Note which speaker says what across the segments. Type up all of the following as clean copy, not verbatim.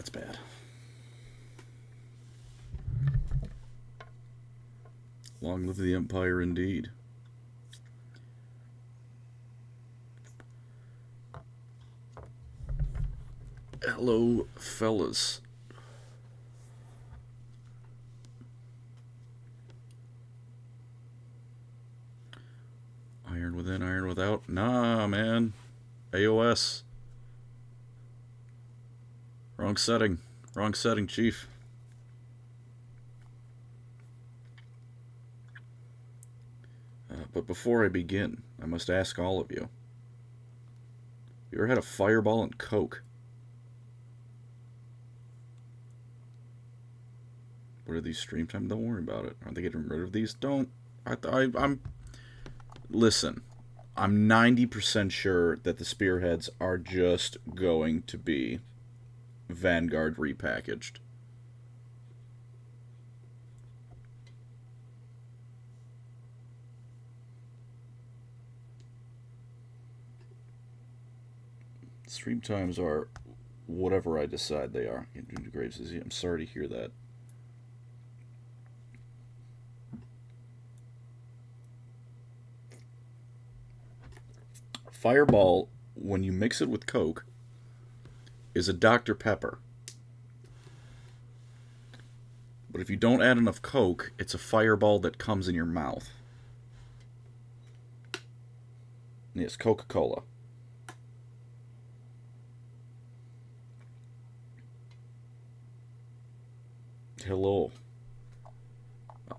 Speaker 1: that's bad. Long live the Empire, indeed. Hello, fellas. Iron within, iron without. Nah, man. AOS. Wrong setting. Wrong setting, Chief. But before I begin, I must ask all of you. You ever had a Fireball and Coke? What are these stream time? Don't worry about it. Are they getting rid of these? Don't. I'm. Listen, I'm 90% sure that the Spearheads are just going to be Vanguard repackaged. Stream times are whatever I decide they are. I'm sorry to hear that. Fireball, when you mix it with Coke, is a Dr. Pepper. But if you don't add enough Coke, it's a Fireball that comes in your mouth. Yes, Coca-Cola. Hello.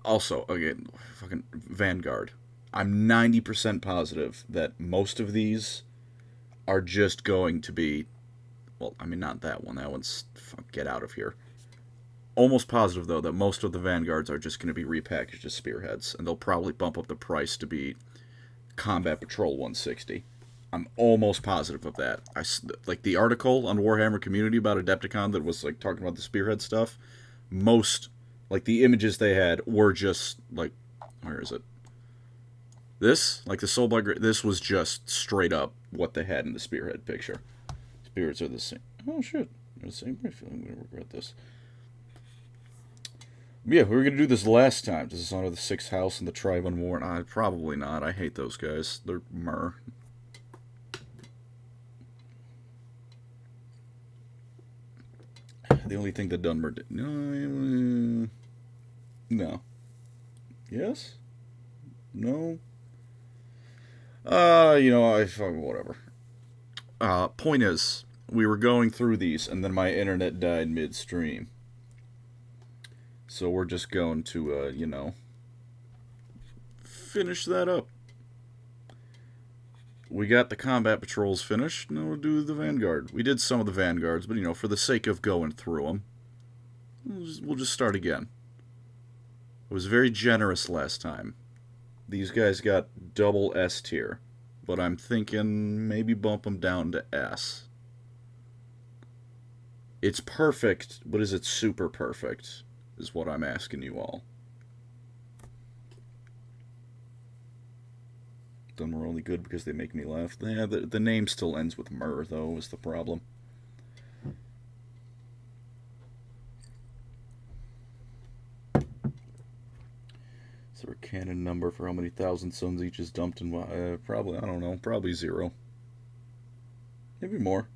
Speaker 1: Also, again, fucking Vanguard. I'm 90% positive that most of these are just going to be... Well, I mean, not that one. That one's... Get out of here. Almost positive, though, that most of the Vanguards are just going to be repackaged as Spearheads. And they'll probably bump up the price to be Combat Patrol 160. I'm almost positive of that. Like, the article on Warhammer Community about Adepticon that was, like, talking about the Spearhead stuff... Most, like, the images they had were just, like, where is it? This, like the Soulblight, this was just straight up what they had in the Spearhead picture. Spirits are the same. Oh, shit. They're the same. I feel I'm going to regret this. But yeah, we were going to do this last time. Does this honor the 6th house and the Tribune War? Probably not. I hate those guys. They're myrrh. The only thing that Dunmer did... No. Yes? No? Whatever. Point is, we were going through these, and then my internet died midstream. So we're just going to, finish that up. We got the combat patrols finished, now we'll do the Vanguard. We did some of the Vanguards, but, for the sake of going through them, we'll just start again. I was very generous last time. These guys got double S tier, but I'm thinking maybe bump them down to S. It's perfect, but is it super perfect, is what I'm asking you all. Them are only good because they make me laugh. Yeah, the name still ends with myrrh, though, is the problem. Is there a canon number for how many thousand suns each is dumped in? Probably, I don't know, probably 0. Maybe more.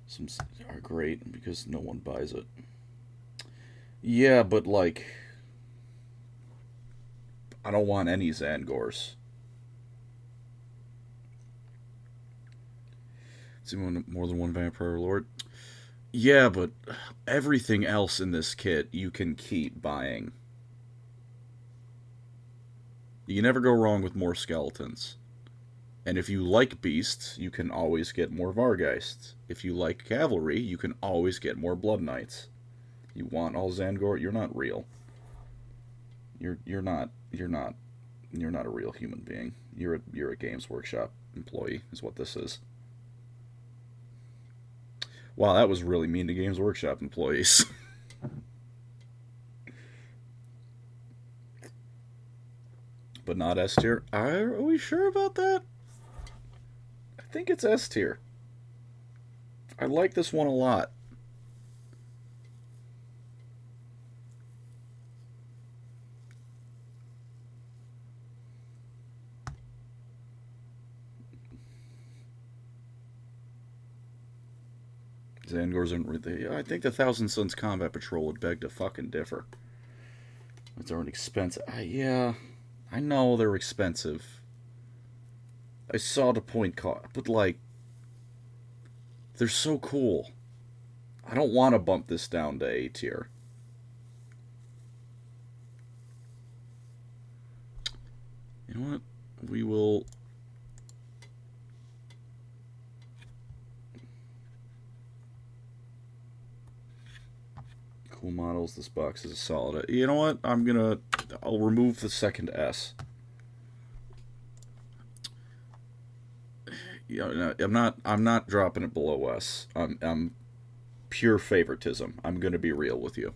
Speaker 1: Some are great because no one buys it. Yeah, but, like, I don't want any Zangors. More than one Vampire Lord? Yeah, but everything else in this kit you can keep buying. You can never go wrong with more skeletons. And if you like beasts, you can always get more Vargheists. If you like cavalry, you can always get more Blood Knights. You want all Zangor? You're not real. You're not a real human being. You're a Games Workshop employee, is what this is. Wow, that was really mean to Games Workshop employees. But not S tier. Are we sure about that? I think it's S tier. I like this one a lot. Zangors aren't really... I think the Thousand Suns Combat Patrol would beg to fucking differ. It's already expensive. Yeah, I know they're expensive. I saw the point cost, but like, they're so cool. I don't want to bump this down to A tier. You know what? We will... Cool models. This box is a solid. You know what? I'll remove the second S. Yeah, I'm not dropping it below S. I'm pure favoritism. I'm gonna be real with you.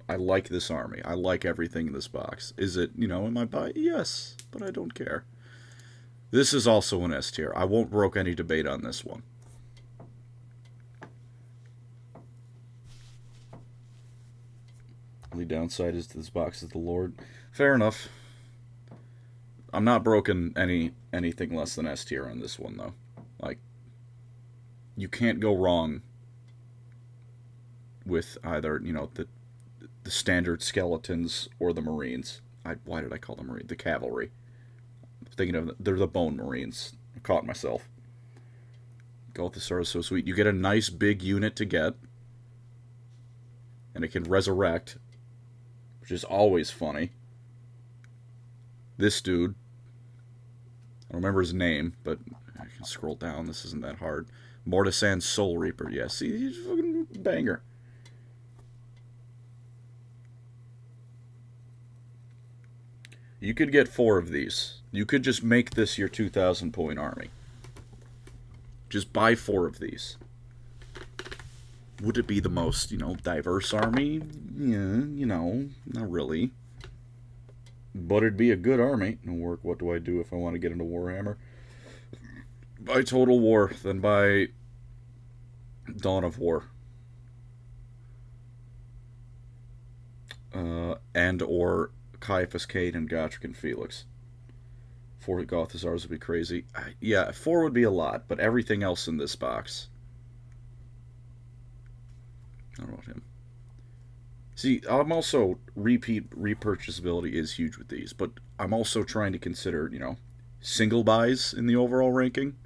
Speaker 1: I like this army. I like everything in this box. Is it, am I buying? Yes, but I don't care. This is also an S tier. I won't broke any debate on this one. The downside is this box is the Lord. Fair enough. I'm not broken anything less than S tier on this one, though. Like, you can't go wrong with either, the standard skeletons or the Marines. Why did I call them Marines? The cavalry. I'm thinking of they're the Bone Marines. I caught myself. Gothisar is so sweet. You get a nice big unit to get, and it can resurrect, which is always funny. This dude, I don't remember his name, but I can scroll down. This isn't that hard. Mortisan's Soul Reaper. Yeah, see, he's a fucking banger. You could get 4 of these. You could just make this your 2,000 point army. Just buy 4 of these. Would it be the most, diverse army? Yeah, not really. But it'd be a good army. Work. What do I do if I want to get into Warhammer? Buy Total War, then buy Dawn of War. And or Caiaphas, Khaine, and Gotrek and Felix. 4 Gothazars would be crazy. Yeah, 4 would be a lot, but everything else in this box... I don't know about him. See, I'm also... repurchasability is huge with these, but I'm also trying to consider, single buys in the overall ranking.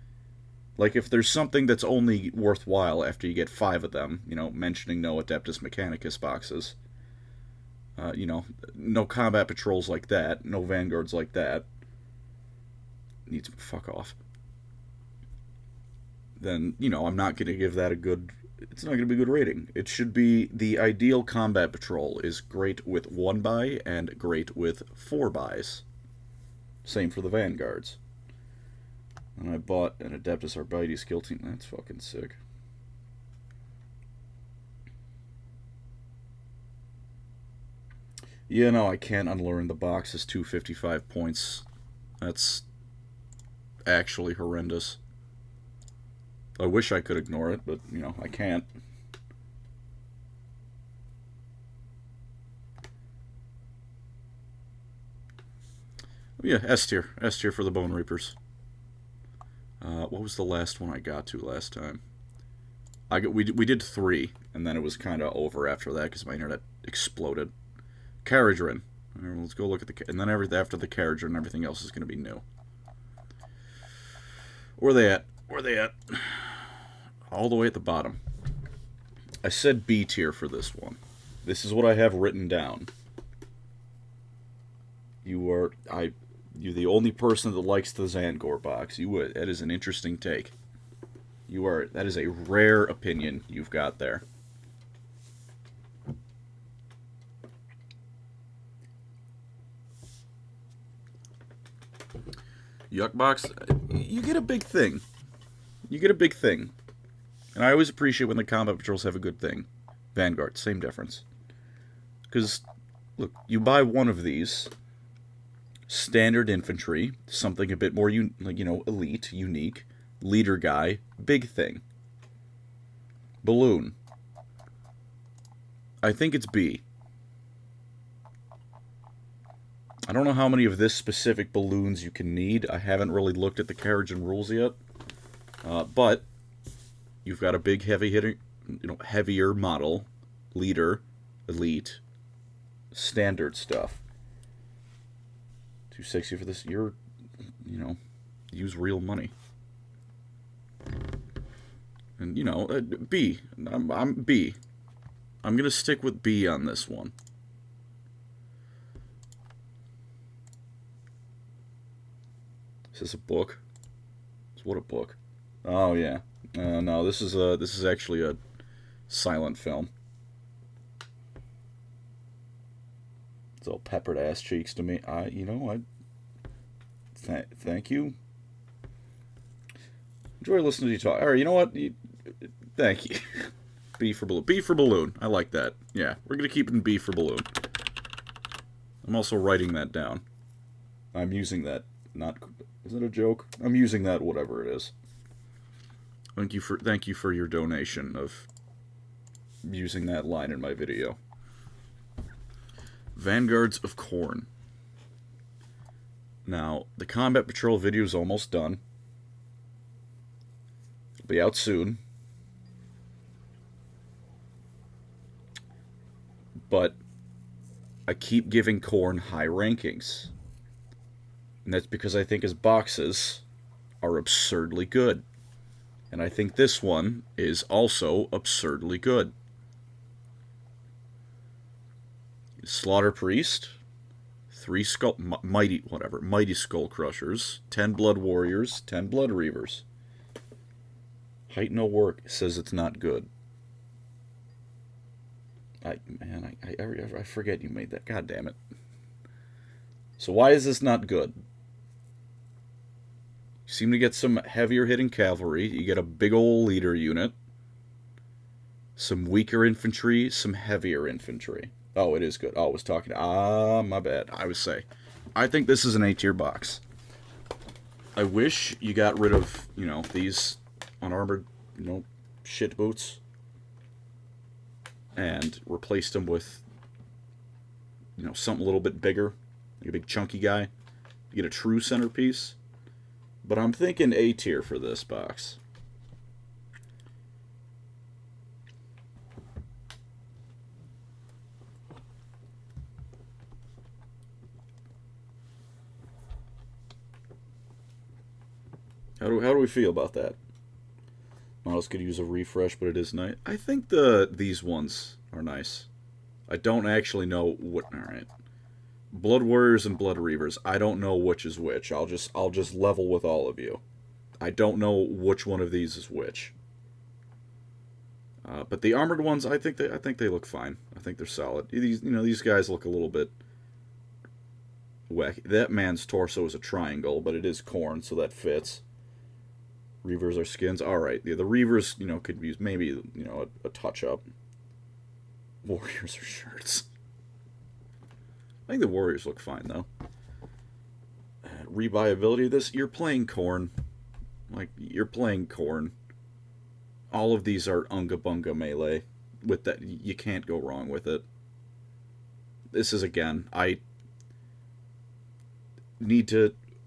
Speaker 1: Like, if there's something that's only worthwhile after you get 5 of them, mentioning no Adeptus Mechanicus boxes... no combat patrols like that, no vanguards like that. Needs to fuck off. Then, I'm not going to give that a good... It's not going to be a good rating. It should be the ideal combat patrol is great with 1 buy and great with 4 buys. Same for the vanguards. And I bought an Adeptus Arbites skill team. That's fucking sick. Yeah, no, I can't unlearn the box is 255 points. That's actually horrendous. I wish I could ignore it, but, I can't. Yeah, S tier. S tier for the Bone Reapers. What was the last one I got to last time? We did 3, and then it was kind of over after that because my internet exploded. Carriage Rin. Let's go look at the... And then after the Carriage Rin, everything else is going to be new. Where are they at? Where are they at? All the way at the bottom. I said B tier for this one. This is what I have written down. You're the only person that likes the Zangor box. That is an interesting take. That is a rare opinion you've got there. Yuckbox, you get a big thing. You get a big thing. And I always appreciate when the combat patrols have a good thing. Vanguard, same difference. Because, look, you buy 1 of these. Standard infantry, something a bit more, elite, unique. Leader guy, big thing. Balloon. I think it's B. I don't know how many of this specific balloons you can need. I haven't really looked at the carriage and rules yet. But you've got a big heavy hitting heavier model, leader, elite, standard stuff. 260 for this. Use real money. And B. I'm B. I'm gonna stick with B on this one. Is this a book? What a book! Oh yeah. No, this is actually a silent film. It's all peppered ass cheeks to me. Thank you. Enjoy listening to you talk. All right, you know what? Thank you. B for balloon. B for balloon. I like that. Yeah, we're gonna keep it in B for balloon. I'm also writing that down. I'm using that. Not. Is it a joke? I'm using that. Whatever it is. Thank you for your donation of using that line in my video. Vanguards of Khorne. Now, the Combat Patrol video is almost done. It'll be out soon. But I keep giving Khorne high rankings. And that's because I think his boxes are absurdly good. And I think this one is also absurdly good. Slaughter Priest, 3 mighty Skull Crushers, 10 Blood Warriors, 10 Blood Reavers. Nighthaunt says it's not good. I forget you made that. God damn it. So why is this not good? You seem to get some heavier hitting cavalry. You get a big ol' leader unit. Some weaker infantry, some heavier infantry. Oh, it is good. Oh, I was talking. My bad. I think this is an A-tier box. I wish you got rid of, these unarmored, shit boots. And replaced them with, something a little bit bigger. Like a big chunky guy. You get a true centerpiece. But I'm thinking A-tier for this box. How do we feel about that? Models could use a refresh, but it is nice. I think these ones are nice. I don't actually know what. All right, Blood Warriors and Blood Reavers. I don't know which is which. I'll just level with all of you. I don't know which one of these is which. But the armored ones, I think they look fine. I think they're solid. These guys look a little bit wacky. That man's torso is a triangle, but it is Khorne, so that fits. Reavers are skins. Alright, yeah, the Reavers, could use maybe, a touch-up. Warriors are shirts. I think the Warriors look fine, though. Reviability of this, you're playing Khorne. You're playing Khorne. All of these are Unga Bunga melee. With that, you can't go wrong with it. This is, again, I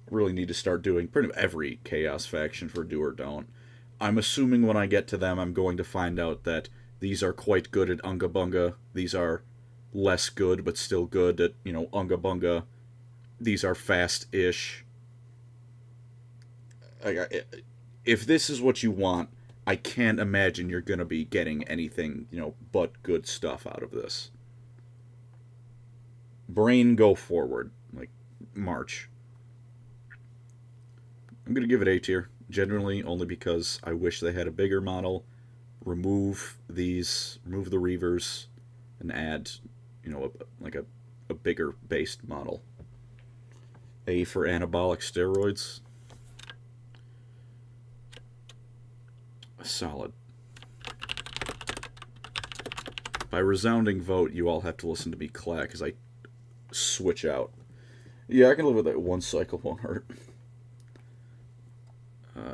Speaker 1: really need to start doing pretty much every Chaos faction for Do or Don't. I'm assuming when I get to them, I'm going to find out that these are quite good at Unga Bunga. These are less good, but still good at, Unga Bunga. These are fast-ish. If this is what you want, I can't imagine you're going to be getting anything, but good stuff out of this. Brain, go forward. March. I'm going to give it A-tier, generally, only because I wish they had a bigger model. Remove the Reavers, and add, a bigger based model. A for anabolic steroids. Solid. By resounding vote, you all have to listen to me clack, because I switch out. Yeah, I can live with that. One cycle won't hurt.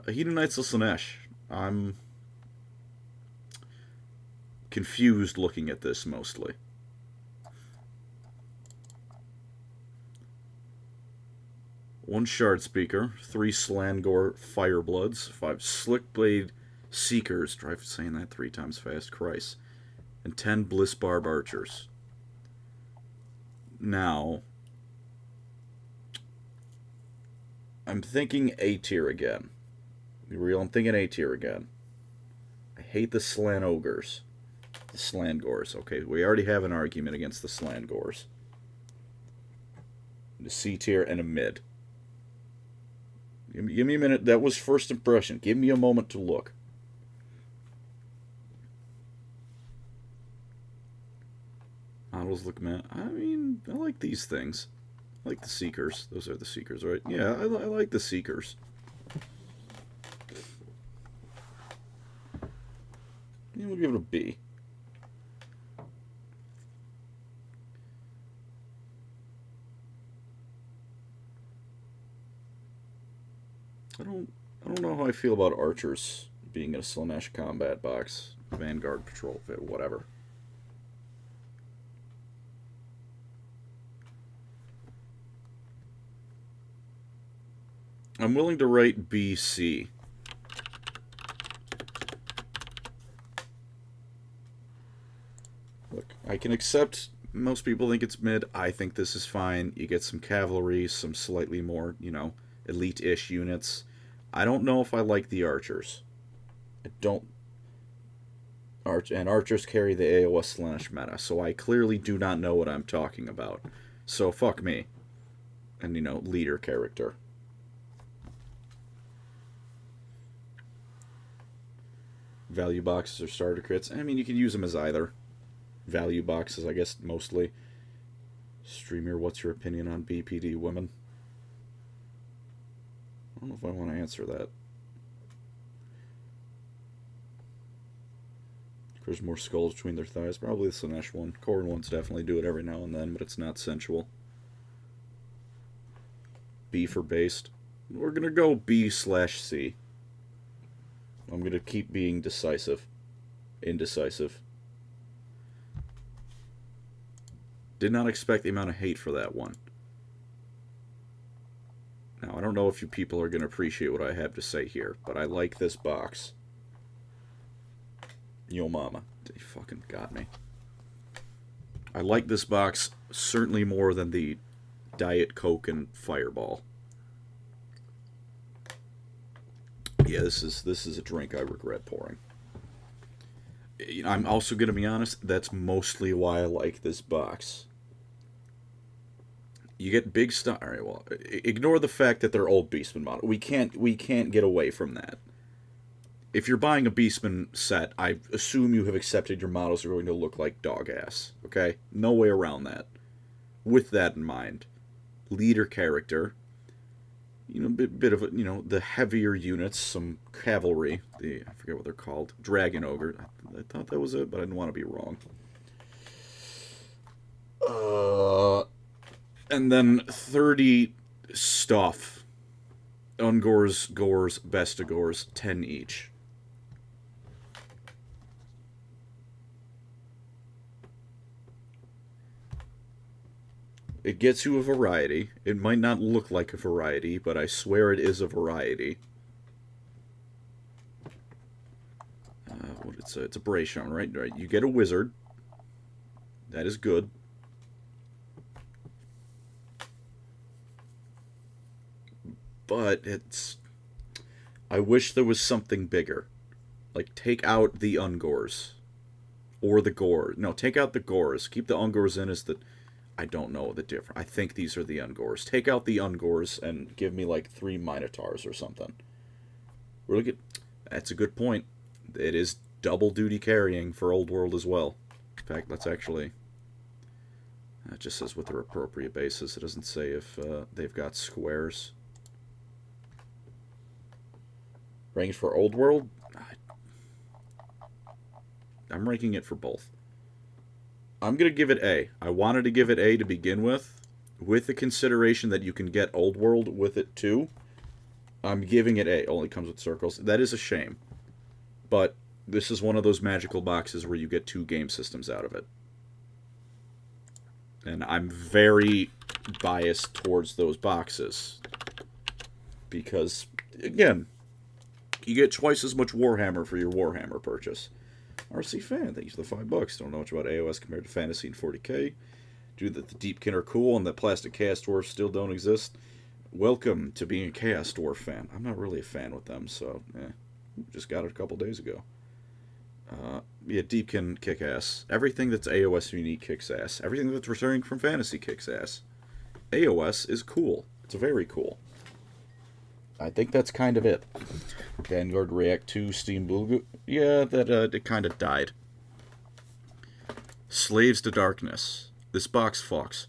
Speaker 1: Idoneth Deepkin. I'm confused looking at this mostly. One Shard Speaker, 3 Slangor Firebloods, 5 Slickblade Seekers. Try saying that 3 times fast. Christ. And 10 Bliss Barb Archers. Now, I'm thinking A tier again. Be real, I'm thinking A tier again. I hate the Slan Ogres. The Slangors. Okay, we already have an argument against the Slangors. The C tier and a mid. Give me a minute. That was first impression. Give me a moment to look. Models look mad. I mean, I like these things. I like the Seekers. Those are the Seekers, right? Yeah, I like the Seekers. Yeah, we'll give it a B. I don't know how I feel about Archers being in a Slaanesh combat box. Vanguard patrol, whatever. I'm willing to rate BC. Look, I can accept most people think it's mid. I think this is fine. You get some cavalry, some slightly more, elite-ish units. I don't know if I like the archers. I don't. And archers carry the AOS Slaanesh meta, so I clearly do not know what I'm talking about. So fuck me. And, leader character. Value boxes or starter crits. I mean, you can use them as either. Value boxes, I guess, mostly. Streamer, what's your opinion on BPD women? I don't know if I want to answer that. There's more skulls between their thighs. Probably the Slaanesh one. Khorne ones definitely do it every now and then, but it's not sensual. B for based. We're going to go B/C. I'm going to keep being decisive. Indecisive. Did not expect the amount of hate for that one. Now, I don't know if you people are going to appreciate what I have to say here, but I like this box. Yo mama. They fucking got me. I like this box certainly more than the Diet Coke and Fireball. Yeah, this is a drink I regret pouring. I'm also going to be honest, that's mostly why I like this box. You get big stuff. All right, well, ignore the fact that they're old Beastman models. We can't get away from that. If you're buying a Beastman set, I assume you have accepted your models are going to look like dog ass. Okay? No way around that. With that in mind, leader character, bit of a, the heavier units, some cavalry. I forget what they're called. Dragon Ogre. I thought that was it, but I didn't want to be wrong. And then 30 stuff. Ungors, Gores, Bestigors, 10 each. It gets you a variety. It might not look like a variety, but I swear it is a variety. It's a Braeshon, right? You get a wizard. That is good. But it's... I wish there was something bigger. Like, take out the Ungors. Or the Gore. No, take out the Gores. Keep the Ungors in as the... I don't know the difference. I think these are the Ungors. Take out the Ungors and give me like 3 Minotaurs or something. Really good. That's a good point. It is double duty carrying for Old World as well. In fact, let's actually... It just says with their appropriate bases. It doesn't say if they've got squares. Range for Old World? I'm ranking it for both. I'm going to give it A. I wanted to give it A to begin with the consideration that you can get Old World with it too. I'm giving it A. Only comes with circles. That is a shame. But this is one of those magical boxes where you get 2 game systems out of it. And I'm very biased towards those boxes. Because, again, You get twice as much Warhammer for your Warhammer purchase. RC Fan, thank you for the $5. Don't know much about AOS compared to Fantasy and 40k. Do that the Deepkin are cool and that plastic Chaos Dwarfs still don't exist. Welcome to being a Chaos Dwarf fan. I'm not really a fan with them, so just got it a couple days ago. Yeah, Deepkin kick ass. Everything that's AOS unique kicks ass. Everything that's returning from Fantasy kicks ass. AOS is cool. It's very cool. I think that's kind of it. Vanguard React 2 Steam Blue. Yeah, that it kind of died. Slaves to Darkness. This box fucks.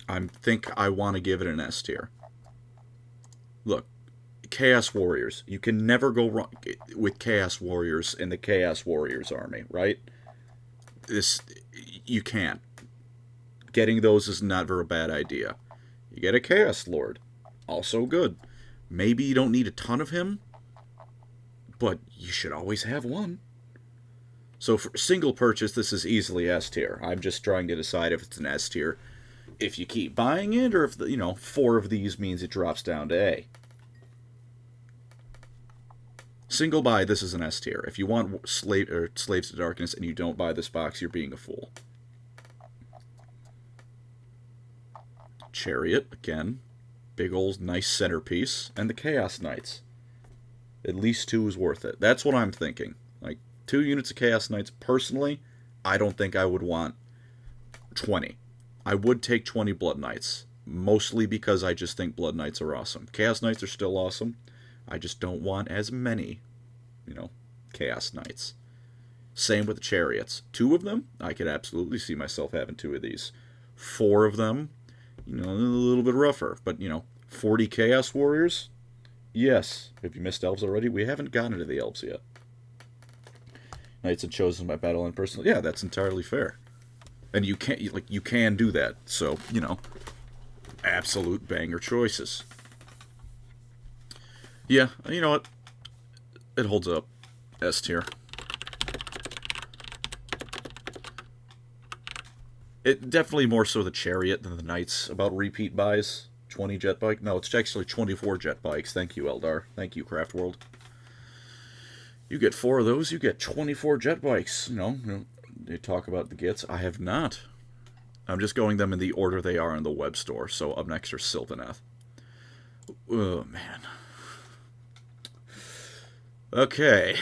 Speaker 1: I think I want to give it an S tier. Look, Chaos Warriors. You can never go wrong with Chaos Warriors in the Chaos Warriors army, right? You can't. Getting those is never a bad idea. You get a Chaos Lord. Also good. Maybe you don't need a ton of him, but you should always have one. So for single purchase, this is easily S tier. I'm just trying to decide if it's an S tier if you keep buying it, or if 4 of these means it drops down to A. Single buy, this is an S tier. If you want Slaves to Darkness and you don't buy this box, you're being a fool. Chariot, again. Big old nice centerpiece. And the Chaos Knights. At least 2 is worth it. That's what I'm thinking. Like, 2 units of Chaos Knights, personally, I don't think I would want 20. I would take 20 Blood Knights. Mostly because I just think Blood Knights are awesome. Chaos Knights are still awesome. I just don't want as many, Chaos Knights. Same with the Chariots. 2 of them, I could absolutely see myself having 2 of these. 4 of them, a little bit rougher. But, 40 Chaos Warriors? Yes. Have you missed Elves already? We haven't gotten to the Elves yet. Knights and Chosen by Battle and Personal. Yeah, that's entirely fair. And you can do that. So, absolute banger choices. Yeah, you know what? It holds up. S tier. It definitely more so the Chariot than the Knights about repeat buys. 20 jet bike. No, it's actually 24 jet bikes. Thank you, Eldar. Thank you, Craft World. You get 4 of those, you get 24 jet bikes. They talk about the gets. I have not. I'm just going them in the order they are in the web store. So up next are Sylvaneth. Oh, man. Okay.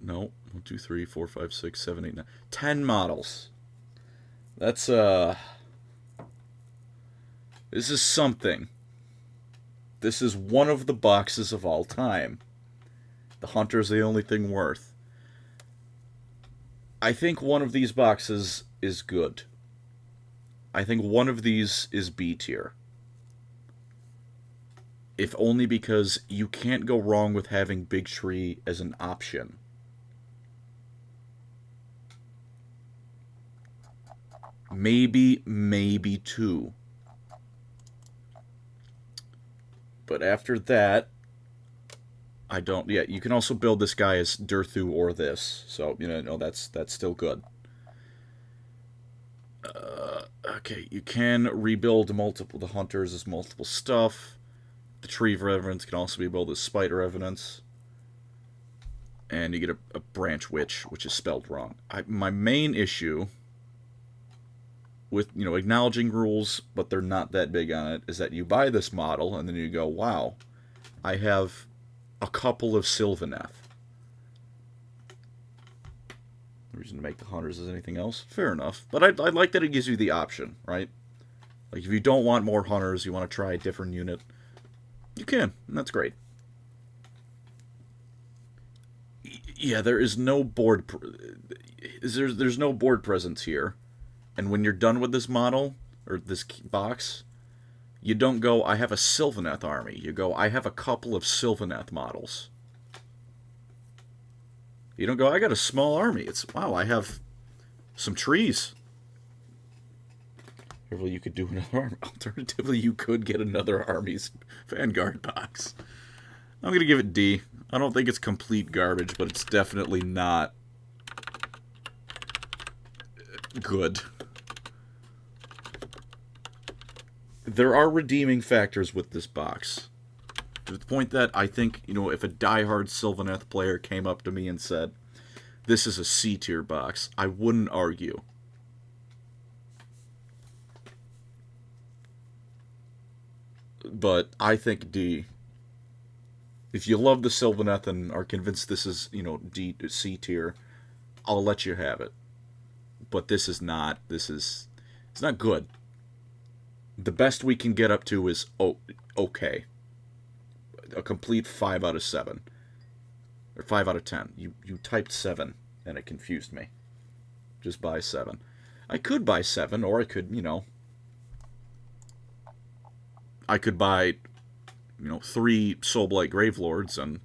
Speaker 1: No. 1, 2, 3, 4, 5, 6, 7, 8, 9. 10 models. That's, this is something. This is one of the boxes of all time. The Hunter's the only thing worth. I think one of these boxes is good. I think one of these is B tier. If only because you can't go wrong with having Big Tree as an option. Maybe 2. But after that, I don't... Yeah, you can also build this guy as Durthu or this. So, that's still good. Okay, you can rebuild the Hunters as multiple stuff. The Tree of Reverence can also be built as Spider Evidence. And you get a Branch Witch, which is spelled wrong. My main issue with, acknowledging rules, but they're not that big on it, is that you buy this model, and then you go, wow, I have a couple of Sylvaneth. The reason to make the Hunters is anything else? Fair enough. But I like that it gives you the option, right? Like, if you don't want more Hunters, you want to try a different unit, you can, and that's great. Yeah, there is no board... There's no board presence here. And when you're done with this model, or this box, you don't go, I have a Sylvaneth army. You go, I have a couple of Sylvaneth models. You don't go, I got a small army. It's, wow, I have some trees. Alternatively, you could do another army. Alternatively, you could get another army's Vanguard box. I'm going to give it D. I don't think it's complete garbage, but it's definitely not good. There are redeeming factors with this box. To the point that I think, you know, if a diehard Sylvaneth player came up to me and said, this is a C tier box, I wouldn't argue. But I think D. If you love the Sylvaneth and are convinced this is, you know, C tier, I'll let you have it. But this is not. It's not good. The best we can get up to is okay. A complete 5 out of 7. Or 5 out of 10. You typed 7, and it confused me. Just buy 7. I could buy 7, or I could, you know... I could buy, you know, 3 Soulblight Gravelords and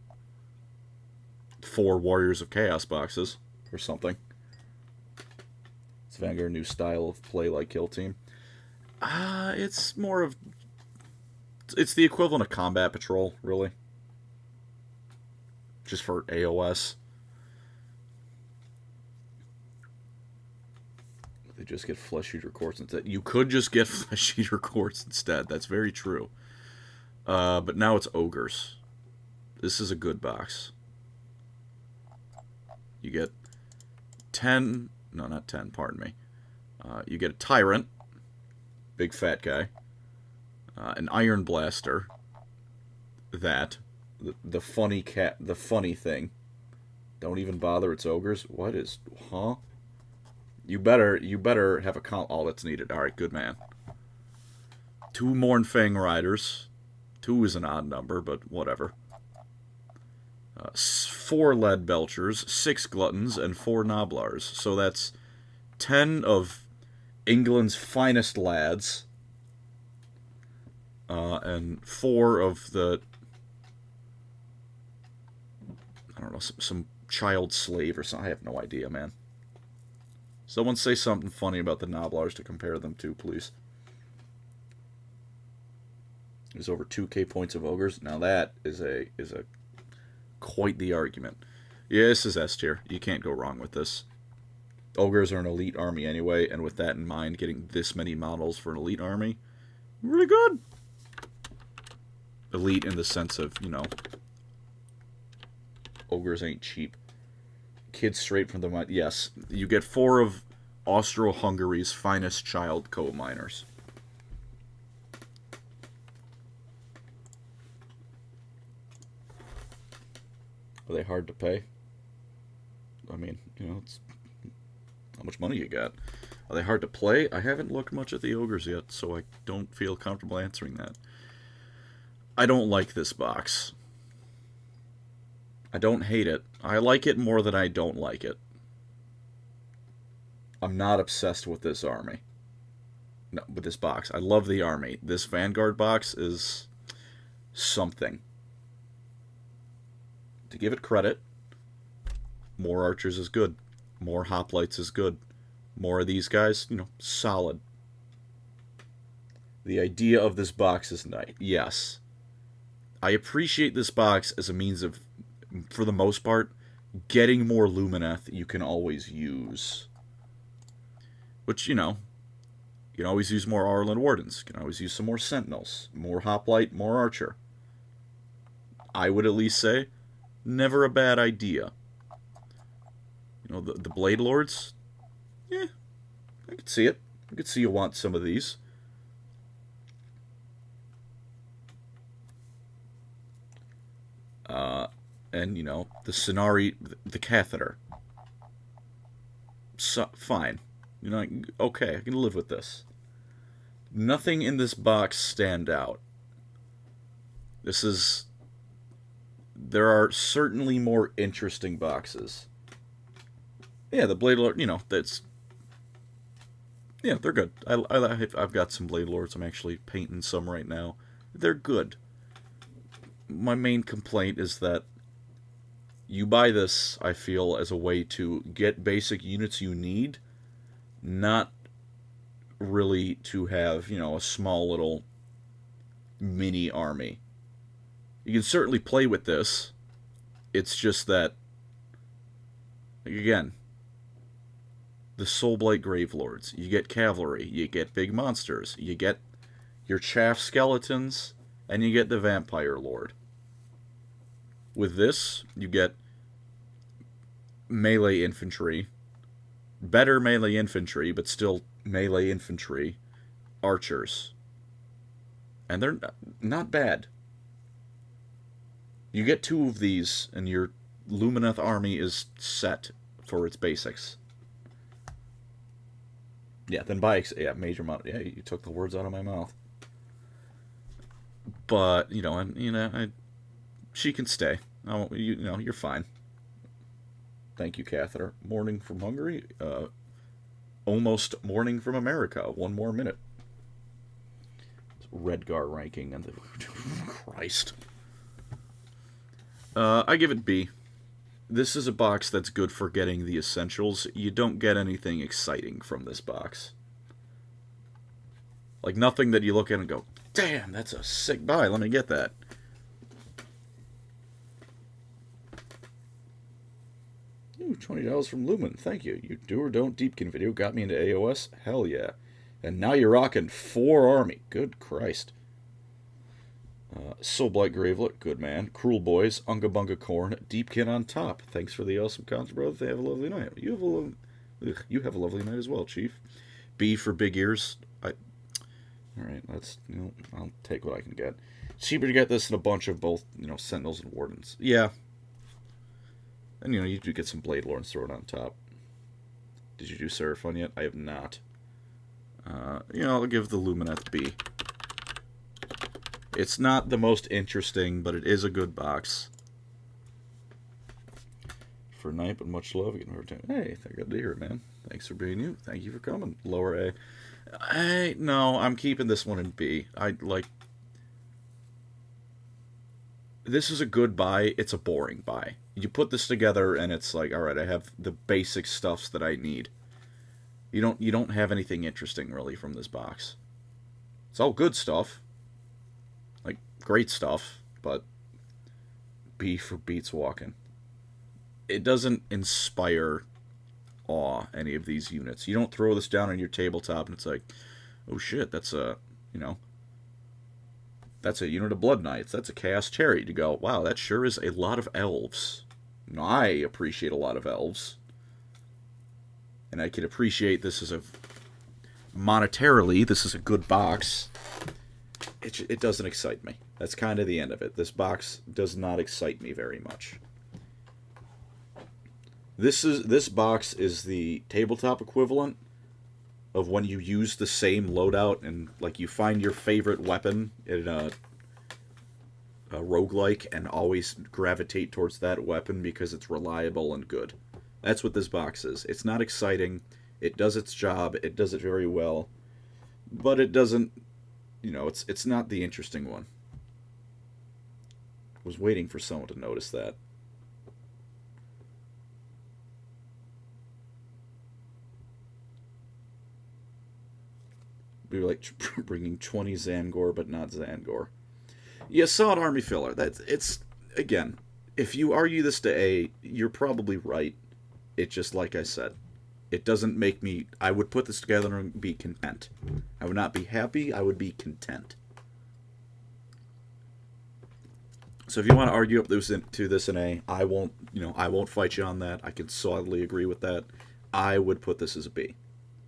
Speaker 1: 4 Warriors of Chaos boxes, or something. It's Vanguard new style of play like Kill Team. It's more of... It's the equivalent of Combat Patrol, really. Just for AOS. They just get Flesh Eater Quartz instead. You could just get Flesh Eater Quartz instead. That's very true. But now it's Ogres. This is a good box. You get 10... No, not 10, pardon me. You get a Tyrant. Big fat guy. An Iron Blaster. That. The funny cat... The funny thing. Don't even bother, it's Ogres. What is... Huh? You better have a all that's needed. Alright, good man. 2 Mournfang Riders. 2 is an odd number, but whatever. 4 Lead Belchers, 6 Gluttons, and 4 Noblars. So that's 10 of England's finest lads. And 4 of the... I don't know, some child slave or something. I have no idea, man. Someone say something funny about the Noblars to compare them to, please. There's over 2k points of Ogres. Now that is a quite the argument. Yeah, this is S tier. You can't go wrong with this. Ogres are an elite army anyway, and with that in mind, getting this many models for an elite army, really good. Elite in the sense of, you know, Ogres ain't cheap. Kids straight from the mine. Yes, you get 4 of Austro-Hungary's finest child coal miners. Are they hard to pay? I mean, you know, it's how much money you got. Are they hard to play? I haven't looked much at the Ogres yet, so I don't feel comfortable answering that. I don't like this box. I don't hate it. I like it more than I don't like it. I'm not obsessed with this army. No, with this box. I love the army. This Vanguard box is something. To give it credit, more archers is good. More hoplites is good. More of these guys, you know, solid. The idea of this box is nice. Yes. I appreciate this box as a means of, for the most part, getting more Lumineth you can always use. Which, you know, you can always use more Arland Wardens. You can always use some more Sentinels. More Hoplite, more Archer. I would at least say, never a bad idea. You know, the Blade Lords, yeah, I could see it. I could see you want some of these. And, you know, the Sonari, the Catheter. So, fine. You know, okay, I can live with this. Nothing in this box stand out. This is... There are certainly more interesting boxes. Yeah, the Blade Lord, you know, that's... Yeah, they're good. I've got some Blade Lords. I'm actually painting some right now. They're good. My main complaint is that you buy this, I feel, as a way to get basic units you need, not really to have, you know, a small little mini army. You can certainly play with this. It's just that, again, the Soulblight Gravelords, you get cavalry, you get big monsters, you get your chaff skeletons, and you get the Vampire Lord. With this, you get melee infantry, better melee infantry, but still melee infantry, archers. And they're not bad. You get 2 of these, and your Lumineth army is set for its basics. Yeah, then buy... Yeah, major mod... Yeah, you took the words out of my mouth. But, she can stay. Oh, you're fine. Thank you, Catheter. Morning from Hungary. Almost morning from America. 1 more minute. Redgar ranking and the... Christ. I give it B. This is a box that's good for getting the essentials. You don't get anything exciting from this box. Like, nothing that you look at and go, damn, that's a sick buy, let me get that. Ooh, $20 from Lumen, thank you. You do or don't Deepkin video got me into AOS? Hell yeah. And now you're rocking 4 army. Good Christ. Soulblight Gravelet, good man. Cruel Boys, Unga Bunga Corn, Deepkin on top. Thanks for the awesome content, brother. They have a lovely night. You have a lovely night as well, Chief. B for big ears. Alright, I'll take what I can get. It's cheaper to get this than a bunch of both, Sentinels and Wardens. Yeah. And, you do get some Blade Lords thrown on top. Did you do Seraphon yet? I have not. I'll give the Lumineth B. It's not the most interesting, but it is a good box. For night, but much love. Hey, good to hear it, man. Thanks for being you. Thank you for coming. Lower A. No, I'm keeping this one in B. This is a good buy. It's a boring buy. You put this together, and it's like, all right, I have the basic stuffs that I need. You don't have anything interesting, really, from this box. It's all good stuff. Like, great stuff, but B for Beats Walking. It doesn't inspire awe, any of these units. You don't throw this down on your tabletop and it's like, oh shit, that's a unit of Blood Knights. That's a Chaos Chariot. You go, wow, that sure is a lot of elves. I appreciate a lot of elves. And I can appreciate this as monetarily, this is a good box. It doesn't excite me. That's kind of the end of it. This box does not excite me very much. This box is the tabletop equivalent of when you use the same loadout and like you find your favorite weapon in a roguelike and always gravitate towards that weapon because it's reliable and good. That's what this box is. It's not exciting. It does its job. It does it very well. But it doesn't, it's not the interesting one. I was waiting for someone to notice that. Be like bringing 20 Zangor, but not Zangor. Yeah, solid army filler. Again, if you argue this to A, you're probably right. It just, like I said, it doesn't make me... I would put this together and be content. I would not be happy, I would be content. So if you want to argue up to this in A, I won't fight you on that. I can solidly agree with that. I would put this as a B.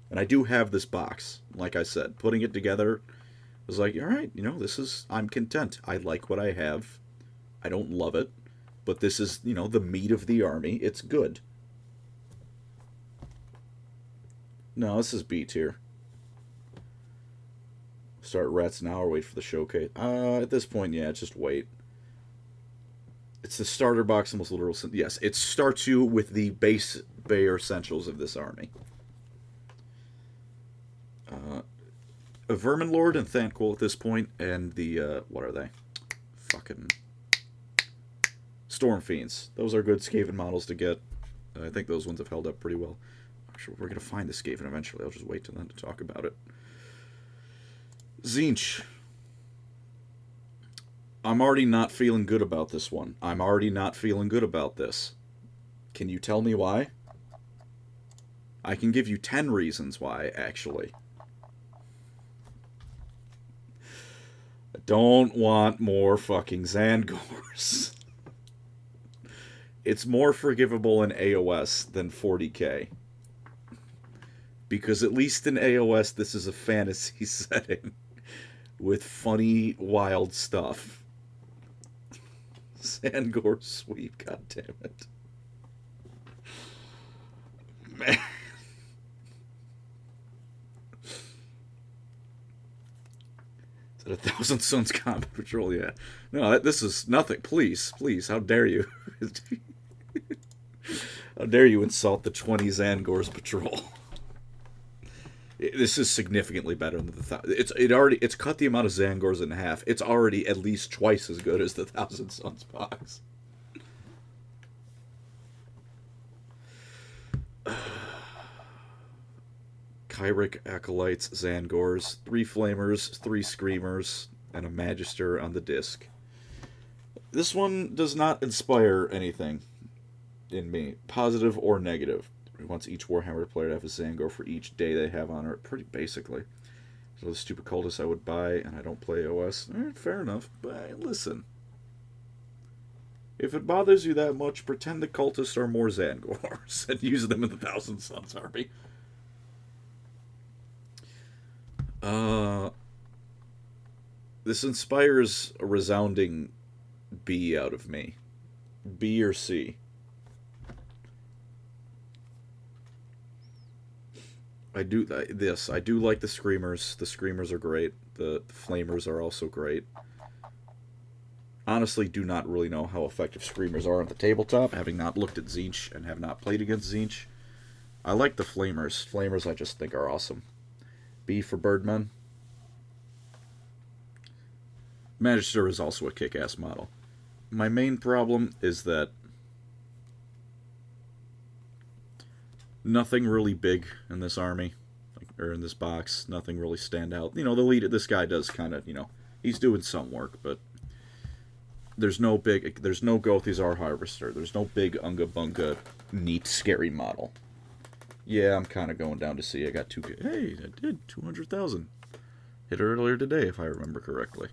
Speaker 1: And I do have this box. Like I said, putting it together was like, all right, I'm content. I like what I have. I don't love it. But this is, the meat of the army. It's good. No, this is B tier. Start Rats now or wait for the showcase? At this point, yeah, just wait. It's the starter box, the most literal... Yes, it starts you with the bare essentials of this army. A Vermin Lord and Thanquil at this point, and the, what are they? Fucking... Storm Fiends. Those are good Skaven models to get. I think those ones have held up pretty well. Actually, we're going to find the Skaven eventually. I'll just wait till then to talk about it. Tzeentch. I'm already not feeling good about this one. I'm already not feeling good about this. Can you tell me why? I can give you 10 reasons why, actually. I don't want more fucking Zangors. It's more forgivable in AOS than 40k. Because at least in AOS, this is a fantasy setting with funny, wild stuff. Zangor sweep, goddammit. Man. Is it 1,000 Suns Combat Patrol? Yeah. No, this is nothing. Please, how dare you? How dare you insult the 20 Zangors Patrol? This is significantly better than the it's cut the amount of Zangors in half. It's already at least twice as good as the 1,000 Suns box. Kyric Acolytes, Zangors, 3 Flamers, 3 Screamers, and a Magister on the disc. This one does not inspire anything in me, positive or negative. It wants each Warhammer player to have a Zangor for each day they have on Earth, pretty basically. So the stupid cultists I would buy, and I don't play OS. Fair enough, but listen. If it bothers you that much, pretend the cultists are more Zangors and use them in the 1,000 Suns army. This inspires a resounding B out of me. B or C. I do like the Screamers. The Screamers are great. The Flamers are also great. Honestly, do not really know how effective Screamers are on the tabletop, having not looked at Tzeentch and have not played against Tzeentch. I like the Flamers. Flamers I just think are awesome. B for Birdman. Magister is also a kick-ass model. My main problem is that nothing really big in this army, or in this box. Nothing really stand out. You know, the lead. This guy does kind of, he's doing some work, but there's no Gothizar Harvester. There's no big Unga Bunga, neat, scary model. Yeah, I'm kind of going down to see. I got hey, I did 200,000. Hit earlier today, if I remember correctly.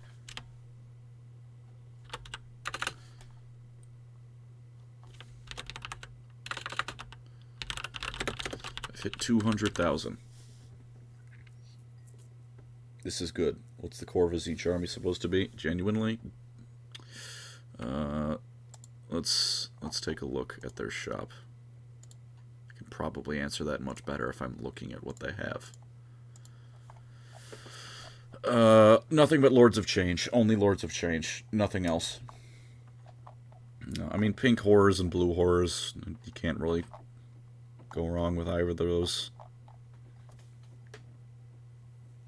Speaker 1: Hit 200,000. This is good. What's the core of a Tzeentch army supposed to be? Genuinely? Let's take a look at their shop. I can probably answer that much better if I'm looking at what they have. Nothing but Lords of Change. Only Lords of Change. Nothing else. No, I mean, pink horrors and blue horrors. You can't really go wrong with either of those.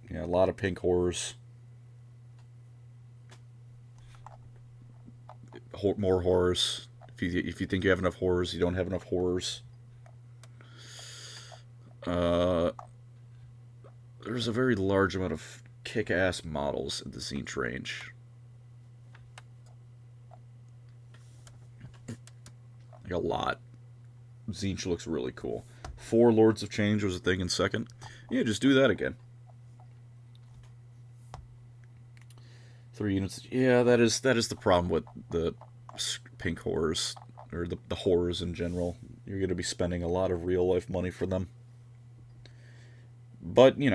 Speaker 1: Yeah, a lot of pink horrors. More horrors. If you think you have enough horrors, you don't have enough horrors. There's a very large amount of kick-ass models in the Tzeentch range. Like a lot. Tzeentch looks really cool. 4 Lords of Change was a thing in second. Yeah, just do that again. 3 units. Yeah, that is the problem with the pink horrors, or the horrors in general. You're going to be spending a lot of real-life money for them. But, I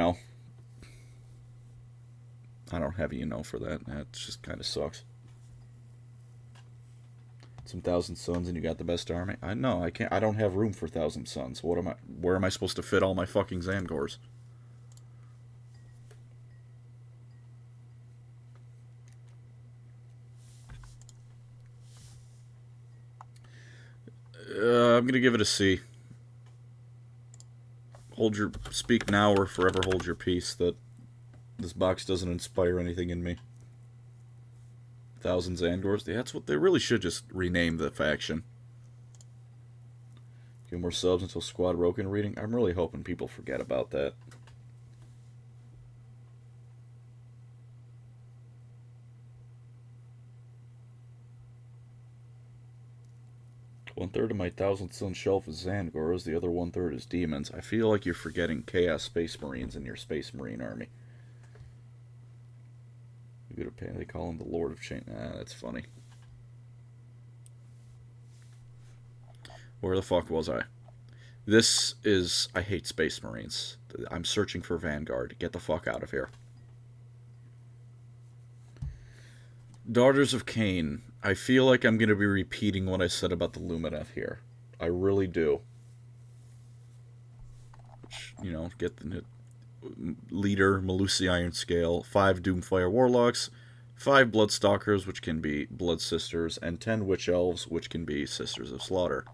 Speaker 1: don't have for that. That just kind of sucks. Some 1,000 Suns and you got the best army? I know, I can't. I don't have room for 1,000 Suns. Where am I supposed to fit all my fucking Zangors? I'm gonna give it a C. Speak now or forever hold your peace that this box doesn't inspire anything in me. 1,000 Zangors? Yeah, that's what they really should just rename the faction. Few more subs until Squad Roken reading. I'm really hoping people forget about that. 1/3 of my 1,000 Sun shelf is Zangors, the other 1/3 is demons. I feel like you're forgetting Chaos Space Marines in your Space Marine army. You could have, they call him the Lord of Chain. Ah, that's funny. Where the fuck was I? This is... I hate Space Marines. I'm searching for Vanguard. Get the fuck out of here. Daughters of Khaine. I feel like I'm going to be repeating what I said about the Lumineth here. I really do. Which, you know, get the leader, Melusi Iron Scale, 5 Doomfire Warlocks, 5 Bloodstalkers, which can be Blood Sisters, and 10 Witch Elves, which can be Sisters of Slaughter.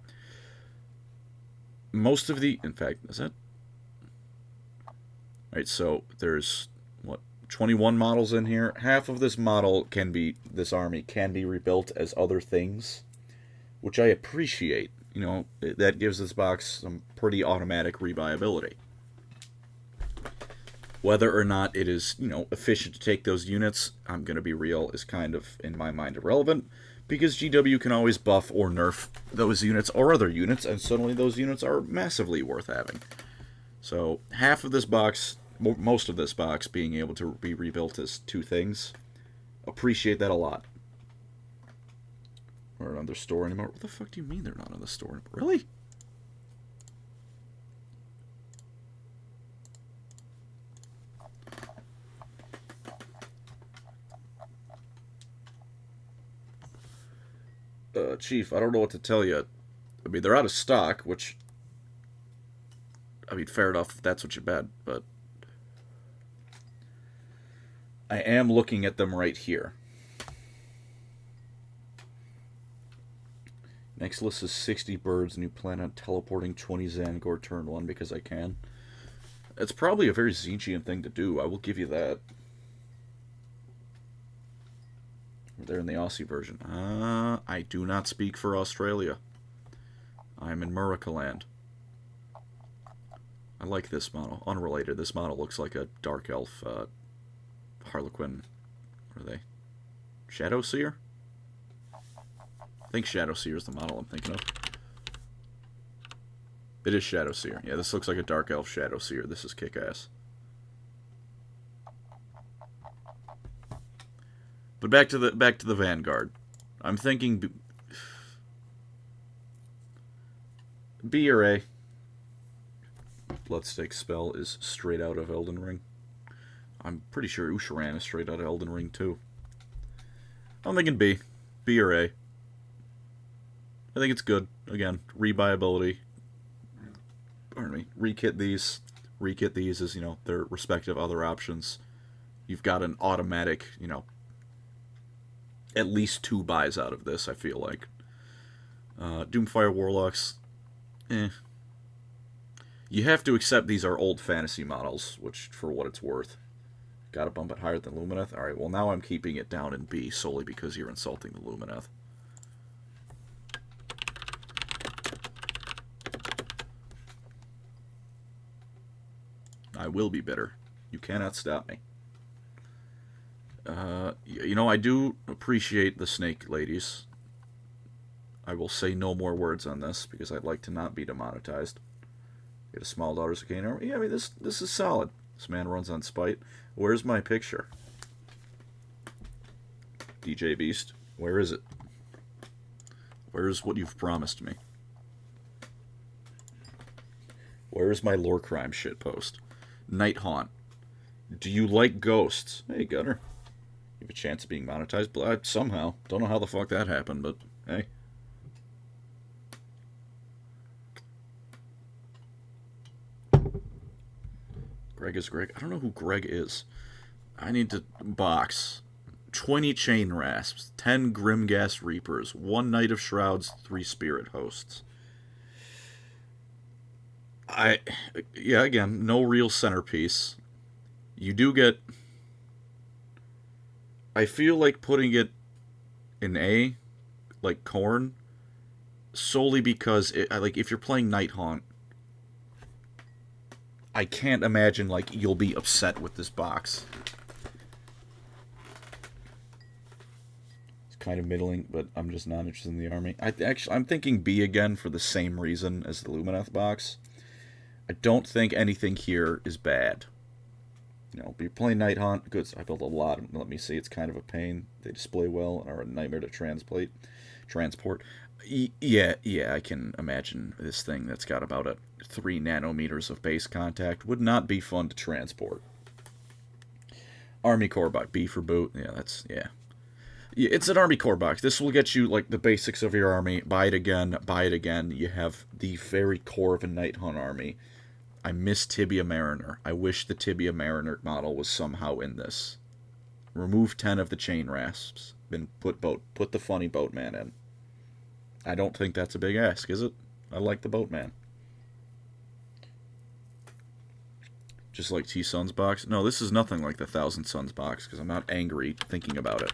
Speaker 1: Most of the... In fact, is that... Alright, so there's... What? 21 models in here. Half of this model can be... This army can be rebuilt as other things, which I appreciate. You know, that gives this box some pretty automatic rebuyability. Whether or not it is, you know, efficient to take those units, I'm going to be real, is kind of, in my mind, irrelevant. Because GW can always buff or nerf those units or other units, and suddenly those units are massively worth having. So, half of this box, most of this box, being able to be rebuilt as 2 things. Appreciate that a lot. We're not on their store anymore. What the fuck do you mean they're not on the store anymore? Really? Chief, I don't know what to tell you. I mean, they're out of stock, which... I mean, fair enough if that's what you bet, but... I am looking at them right here. Next list is 60 birds, new planet, teleporting 20 Zangor turn 1 because I can. It's probably a very Tzeentchian thing to do, I will give you that. They're in the Aussie version. I do not speak for Australia. I'm in Murricaland. I like this model. Unrelated, this model looks like a Dark Elf Harlequin. What are they? Shadow Seer? I think Shadow Seer is the model I'm thinking of. It is Shadow Seer. Yeah, this looks like a Dark Elf Shadow Seer. This is kick-ass. But back to the Vanguard. I'm thinking B or A. Bloodstake spell is straight out of Elden Ring. I'm pretty sure Usharan is straight out of Elden Ring too. I'm thinking B. B or A. I think it's good. Again, rebuyability. Pardon me. Rekit these. Rekit these as, you know, their respective other options. You've got an automatic, you know, at least 2 buys out of this, I feel like. Doomfire Warlocks, You have to accept these are old fantasy models, which, for what it's worth. Gotta bump it higher than Lumineth. Alright, well now I'm keeping it down in B, solely because you're insulting the Lumineth. I will be bitter. You cannot stop me. You know, I do appreciate the snake ladies. I will say no more words on this, because I'd like to not be demonetized. Get a small Daughters of Khaine. Yeah, I mean, this is solid. This man runs on spite. Where's my picture? DJ Beast, where is it? Where's what you've promised me? Where's my lore crime shitpost? Nighthaunt. Do you like ghosts? Hey, Gunner. You have a chance of being monetized somehow. Don't know how the fuck that happened, but hey. Greg is Greg. I don't know who Greg is. I need to box 20 Chain Rasps, 10 Grimghast Reapers, 1 Knight of Shrouds, 3 Spirit Hosts. Yeah, again, no real centerpiece. You do get... I feel like putting it in A, like Khorne, solely because, like, if you're playing Nighthaunt, I can't imagine, like, you'll be upset with this box. kind of middling, but I'm just not interested in the army. I'm thinking B again for the same reason as the Lumineth box. I don't think anything here is bad. You know, but you're playing Nighthaunt. Good. I built a lot. Let me see. It's kind of a pain. They display well and are a nightmare to transport. Yeah, I can imagine this thing that's got about 3 nanometers of base contact would not be fun to transport. Army Core Box. B for boot. Yeah. It's an Army Core Box. This will get you, like, the basics of your army. Buy it again. You have the very core of a Nighthaunt army. I miss Tibia Mariner. I wish the Tibia Mariner model was somehow in this. Remove 10 of the chain rasps. Then put the funny boatman in. I don't think that's a big ask, is it? I like the boatman. Just like T-Sun's box. No, this is nothing like the Thousand Suns box, because I'm not angry thinking about it.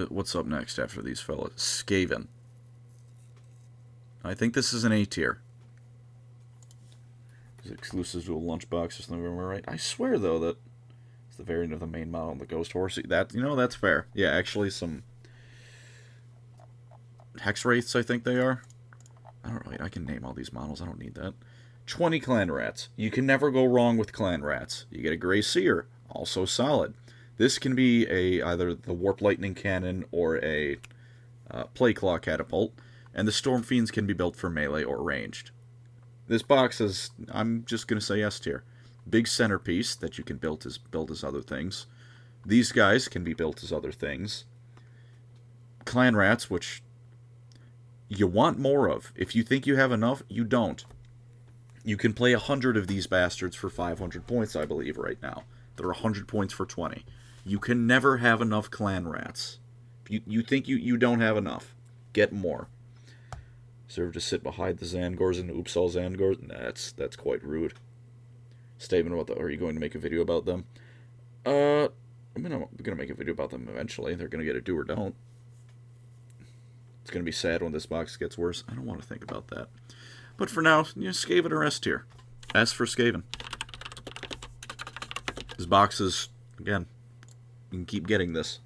Speaker 1: What's up next after these fellas? Skaven. I think this is an A tier. Is it exclusive to a lunchbox or something? Am I right? I swear though that it's the variant of the main model of the Ghost Horse. That's fair. Yeah, actually some Hex Wraiths, I think they are. I can name all these models. I don't need that. 20 Clan Rats. You can never go wrong with Clan Rats. You get a Grey Seer, also solid. This can be either the Warp Lightning Cannon or a Plague-Claw Catapult, and the Storm Fiends can be built for melee or ranged. This box is, I'm just going to say S tier. Big centerpiece that you can build as other things. These guys can be built as other things. Clan Rats, which you want more of. If you think you have enough, you don't. You can play 100 of these bastards for 500 points, I believe, right now. They're 100 points for 20. You can never have enough Clan Rats. You think you don't have enough. Get more. Serve to sit behind the Zangors and oops all Zangors. That's quite rude. Statement about are you going to make a video about them? I'm gonna make a video about them eventually. They're gonna get a do or don't. It's gonna be sad when this box gets worse. I don't want to think about that. But for now, Skaven or S tier. S for Skaven. This box is, again, you can keep getting this.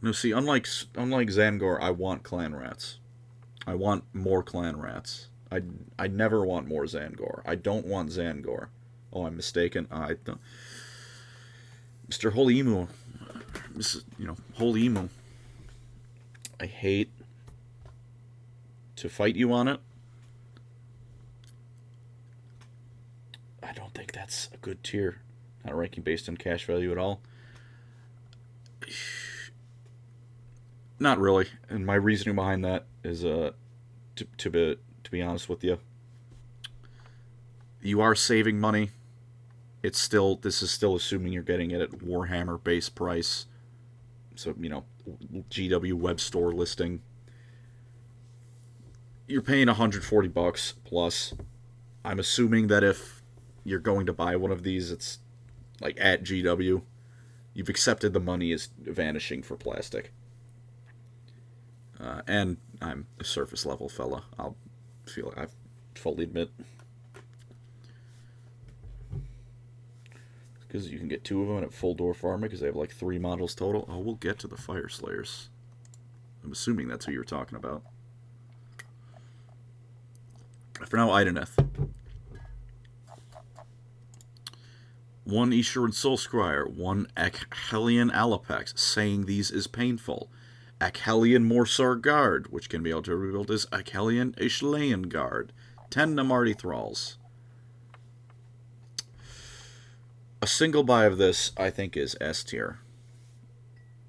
Speaker 1: No, see, unlike Zangor, I want Clan Rats. I want more Clan Rats. I never want more Zangor. I don't want Zangor. Oh, I'm mistaken. I don't. Mr. Holy Emu. Holy Emu. I hate to fight you on it. I don't think that's a good tier. Not ranking based on cash value at all. Not really. And my reasoning behind that is to be honest with you. You are saving money. This is still assuming you're getting it at Warhammer base price. So, GW web store listing. You're paying $140 plus. I'm assuming that if you're going to buy one of these, it's like at GW. You've accepted the money is vanishing for plastic. And I'm a surface level fella. I fully admit. Because you can get 2 of them at full dwarf armor because they have like 3 models total. Oh, we'll get to the Fire Slayers. I'm assuming that's who you're talking about. For now, Idoneth. 1 Ishuran Soul Scryer, 1 Akhelian Alapex, saying these is painful. Akhelian Morsar Guard, which can be able to rebuild as Akhelian Ishlean Guard. 10 Namarti Thralls. A single buy of this, I think, is S tier.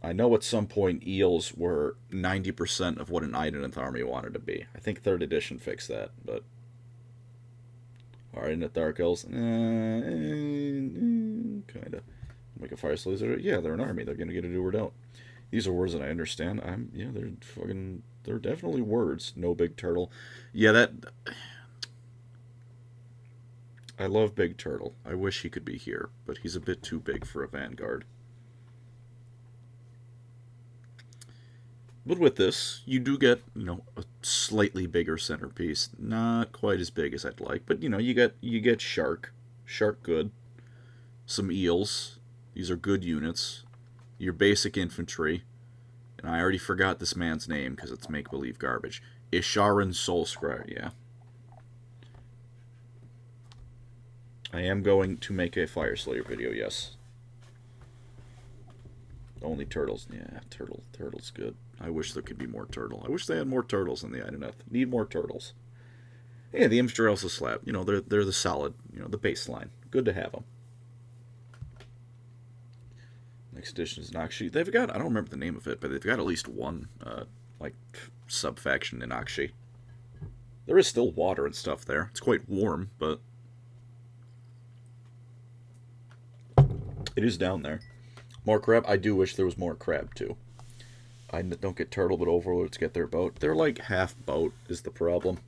Speaker 1: I know at some point eels were 90% of what an Idoneth army wanted to be. I think 3rd edition fixed that, but... Alright, Idoneth Dark Elves, kinda. Make a Fire Slayer, yeah, they're an army. They're gonna get a do or don't. These are words that I understand. They're definitely words. No Big Turtle. Yeah, I love Big Turtle. I wish he could be here, but he's a bit too big for a Vanguard. But with this, you do get, a slightly bigger centerpiece. Not quite as big as I'd like, but you get shark. Shark good. Some eels. These are good units. Your basic infantry. And I already forgot this man's name because it's make-believe garbage. Isharan Soulscry, yeah. I am going to make a Fire Slayer video, yes. Only turtles. Yeah, turtle's good. I wish there could be more turtle. I wish they had more turtles in the Idoneth. Need more turtles. Yeah, the imps are also slab. They're the solid, the baseline. Good to have them. Next edition is Nakshi. They've got, I don't remember the name of it, but they've got at least one, sub-faction in Nakshi. There is still water and stuff there. It's quite warm, but it is down there. More crab? I do wish there was more crab, too. I don't get turtle, but overlords get their boat. They're like half boat is the problem.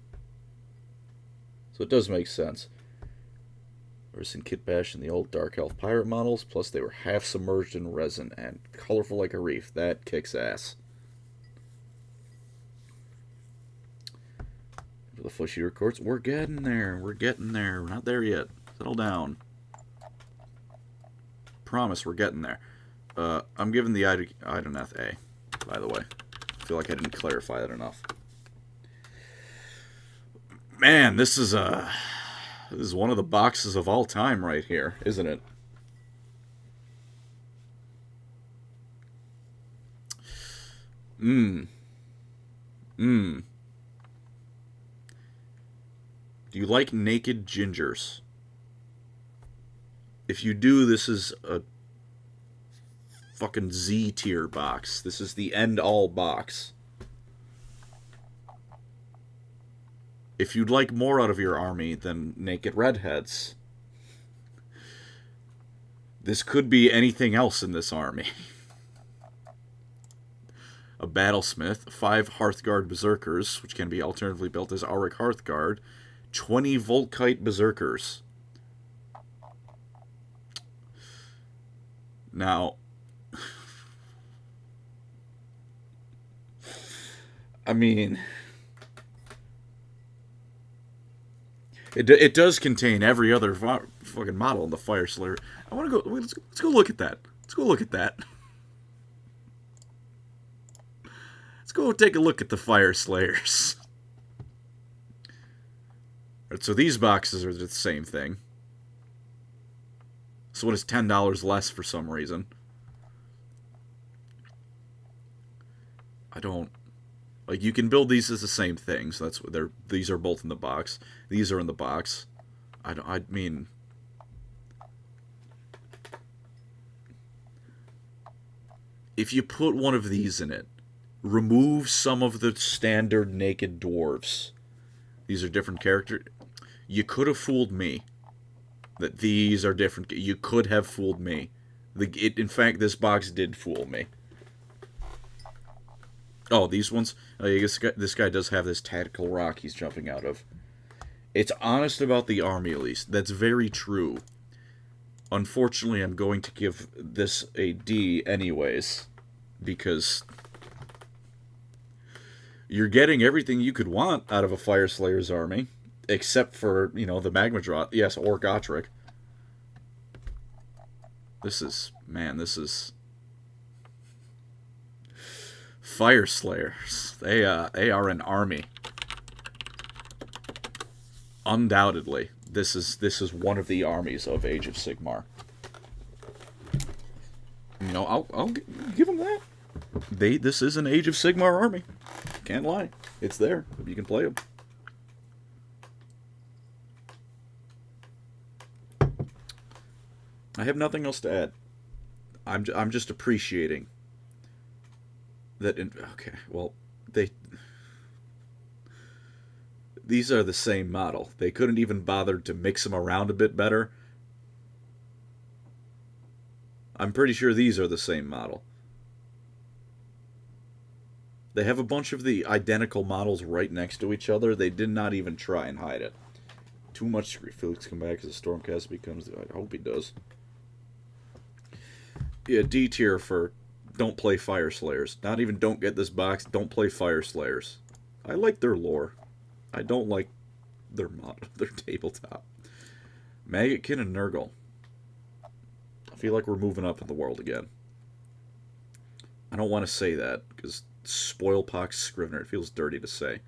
Speaker 1: So it does make sense. There's in Kit Bash and the old Dark Elf pirate models, plus they were half submerged in resin and colorful like a reef. That kicks ass. For the Flesh Eater Courts, we're getting there. We're getting there. We're not there yet. Settle down. Promise we're getting there. I'm giving the Idoneth A, by the way. I feel like I didn't clarify that enough. Man, this is one of the boxes of all time right here, isn't it? Do you like naked gingers? If you do, this is a fucking Z tier box. This is the end-all box. If you'd like more out of your army than naked redheads, this could be anything else in this army. A Battlesmith, 5 Hearthguard Berserkers, which can be alternatively built as Auric Hearthguard, 20 Volkite Berserkers. Now, I mean, it does contain every other fucking model in the Fire Slayer. I want to go. Let's go look at that. Let's go look at that. Let's go take a look at the Fire Slayers. Alright, so these boxes are the same thing. So what is $10 less for some reason? I don't... Like, you can build these as the same thing, so that's what they're... These are both in the box. These are in the box. I mean... If you put one of these in it, remove some of the standard naked dwarves. These are different characters. You could have fooled me. That these are different. You could have fooled me. In fact, this box did fool me. Oh, these ones? I guess this guy does have this tactical rock he's jumping out of. It's honest about the army, at least. That's very true. Unfortunately, I'm going to give this a D anyways. Because you're getting everything you could want out of a Fire Slayer's army. Except for, the Magma Draw. Yes, or Gotrek. This is... Man, this is... Fire Slayers. They are an army. Undoubtedly. This is one of the armies of Age of Sigmar. I'll give them that. This is an Age of Sigmar army. Can't lie. It's there. You can play them. I have nothing else to add. I'm just appreciating that. Okay, well, these are the same model. They couldn't even bother to mix them around a bit better. I'm pretty sure these are the same model. They have a bunch of the identical models right next to each other. They did not even try and hide it. Too much Felix come back as a Stormcast becomes... I hope he does. Yeah, D tier for don't play Fire Slayers. Not even don't get this box, don't play Fire Slayers. I like their lore. I don't like their their tabletop. Maggotkin and Nurgle. I feel like we're moving up in the world again. I don't want to say that, because Spoilpox Scrivener, it feels dirty to say.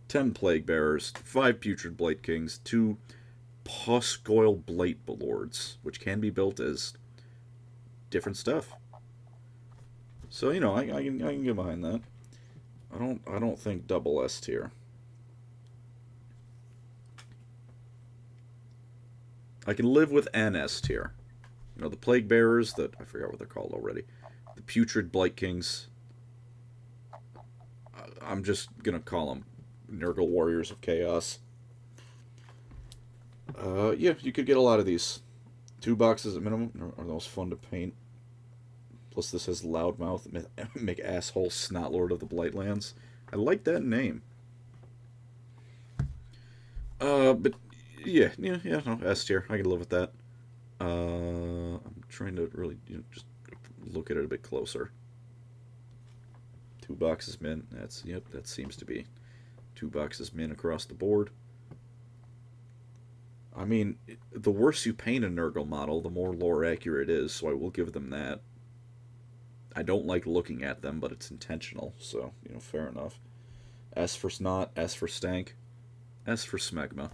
Speaker 1: 10 Plague Bearers, 5 Putrid Blight Kings, 2 Poscoil Blight Lords, which can be built as different stuff. So, you know, I can get behind that. I don't think double S tier. I can live with an S tier. You know, the Plague Bearers, that I forgot what they're called already. The Putrid Blight Kings. I'm just gonna call them Nurgle Warriors of Chaos. Yeah, you could get a lot of these. 2 boxes at minimum. Are those fun to paint? Plus this has Loudmouth, make asshole Snotlord of the Blightlands. I like that name. But yeah, no, S tier. I can live with that. I'm trying to really, just look at it a bit closer. 2 boxes min. Yep, that seems to be 2 boxes min across the board. I mean, the worse you paint a Nurgle model, the more lore accurate it is, so I will give them that. I don't like looking at them, but it's intentional, so, fair enough. S for Snot, S for Stank, S for Smegma.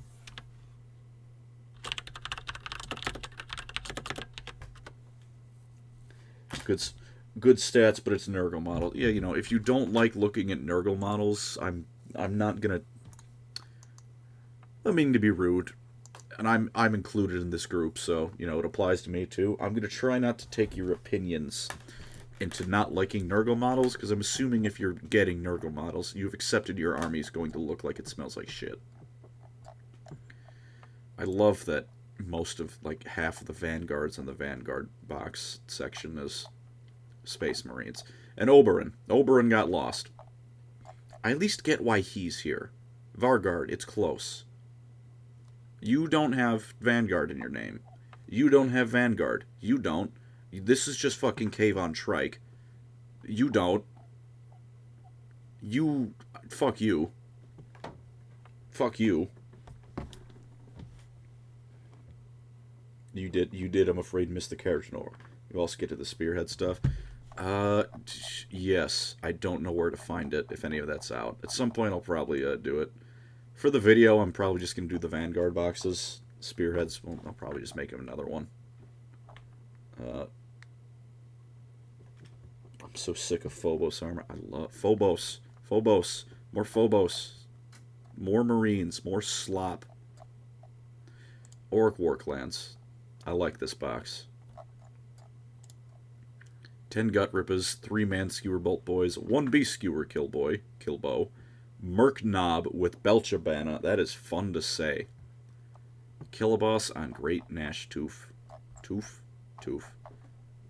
Speaker 1: Good stats, but it's a Nurgle model. Yeah, if you don't like looking at Nurgle models, I'm not gonna... I mean to be rude, and I'm included in this group, so, it applies to me too. I'm gonna try not to take your opinions into not liking Nurgle models, because I'm assuming if you're getting Nurgle models, you've accepted your army is going to look like it smells like shit. I love that most of, half of the Vanguards in the Vanguard box section is Space Marines. And Oberyn. Oberyn got lost. I at least get why he's here. Vargard, it's close. You don't have Vanguard in your name. You don't have Vanguard. You don't. This is just fucking Kayvon Trike. You don't. You... Fuck you. Fuck you. You did, I'm afraid, miss the character note. You also get to the Spearhead stuff. Yes. I don't know where to find it, if any of that's out. At some point, I'll probably do it. For the video, I'm probably just going to do the Vanguard boxes. Spearheads, well, I'll probably just make another one. I'm so sick of Phobos armor. I love Phobos. Phobos. More Phobos. More Marines. More slop. Orruk Warclans. I like this box. 10 Gut Rippers, 3 Man Skewer Bolt Boys, 1 Beast Skewer Killbow, Merc Knob with Belchabana. That is fun to say. Killaboss on Great Nash Tooth. Tooth.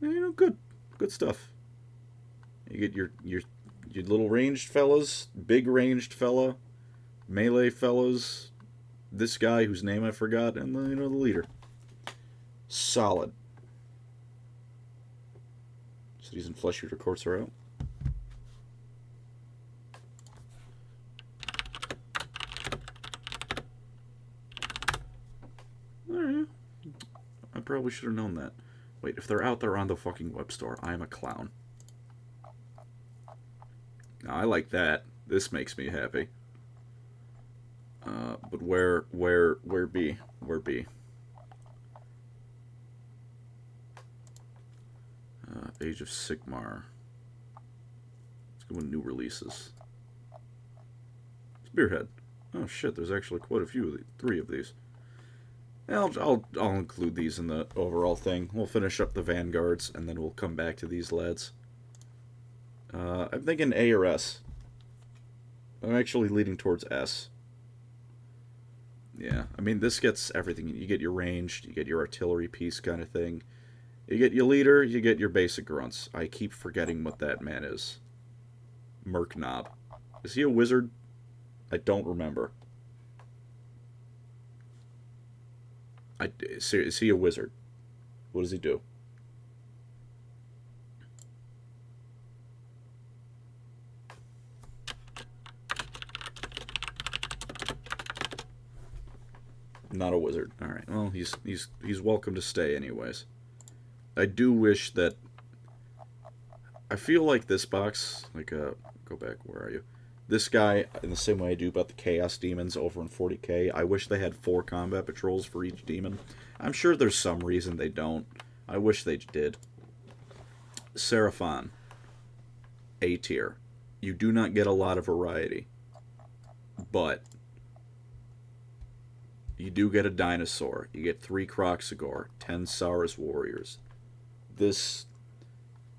Speaker 1: Good stuff. You get your little ranged fellas, big ranged fella, melee fellas, this guy whose name I forgot, and the leader. Solid. Cities and Flesh Eater Courts are out. Alright. I probably should have known that. Wait, if they're out there on the fucking web store, I am a clown. Now, I like that. This makes me happy. But where be? Where be? Age of Sigmar. Let's go with new releases. Spearhead. Oh shit, there's actually quite a few of these. 3 of these. I'll include these in the overall thing. We'll finish up the Vanguards, and then we'll come back to these lads. I'm thinking A or S. I'm actually leaning towards S. Yeah, I mean, this gets everything. You get your ranged, you get your artillery piece kind of thing. You get your leader, you get your basic grunts. I keep forgetting what that man is. Merc Knob. Is he a wizard? I don't remember. Is he a wizard? What does he do? Not a wizard. All right. Well, he's welcome to stay anyways. I do wish that. I feel like this box, like go back. Where are you? This guy, in the same way I do about the Chaos Demons over in 40k. I wish they had 4 combat patrols for each demon. I'm sure there's some reason they don't. I wish they did. Seraphon, A tier. You do not get a lot of variety, but you do get a dinosaur. You get 3 Kroxigor, 10 Saurus warriors.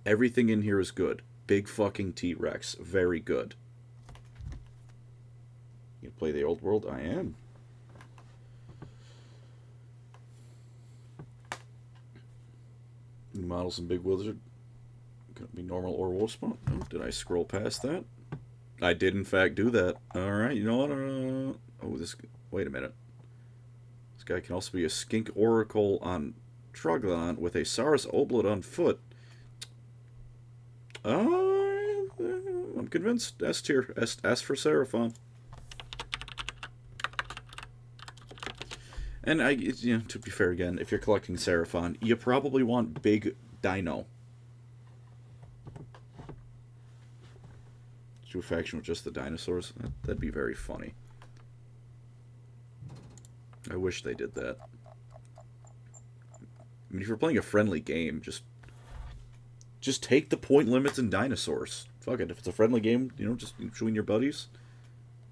Speaker 1: Everything in here is good. Big fucking T-Rex, very good. You play the old world? I am. New models and Big Wizard. Could it be normal or wolf spawn? Oh, did I scroll past that? I did in fact do that. Alright, you know what? Oh, this... Wait a minute. This guy can also be a Skink Oracle on Troglodyte with a Saurus Oblet on foot. I'm convinced. S tier. S for Seraphon. And to be fair again, if you're collecting Seraphon, you probably want big dino. Do a faction with just the dinosaurs? That'd be very funny. I wish they did that. I mean, if you're playing a friendly game, just take the point limits and dinosaurs. Fuck it. If it's a friendly game, just between your buddies,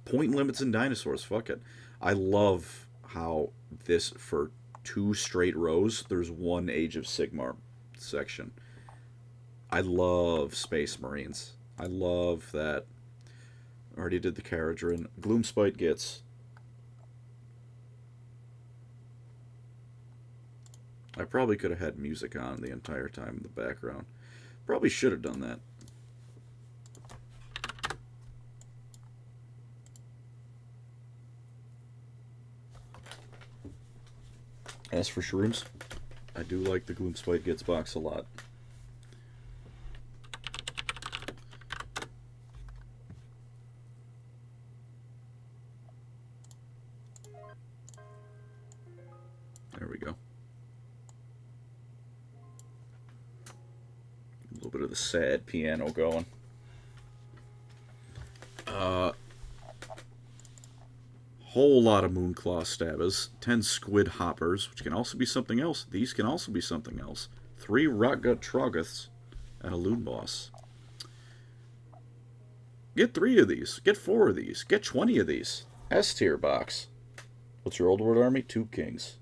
Speaker 1: point limits and dinosaurs. Fuck it. I love how this, for 2 straight rows, there's 1 Age of Sigmar section. I love Space Marines. I love that. Already did the Caradrin. Gloomspite gets... I probably could have had music on the entire time in the background. Probably should have done that. As for shrooms, I do like the Gloomspite Gets box a lot. There we go. A little bit of the sad piano going. Whole lot of Moonclaw Stabbers, 10 Squid Hoppers, which can also be something else. These can also be something else. 3 Rotgut Troggoths, and a Loon Boss. Get 3 of these. Get 4 of these. Get 20 of these. S tier box. What's your Old World army? 2 Kings.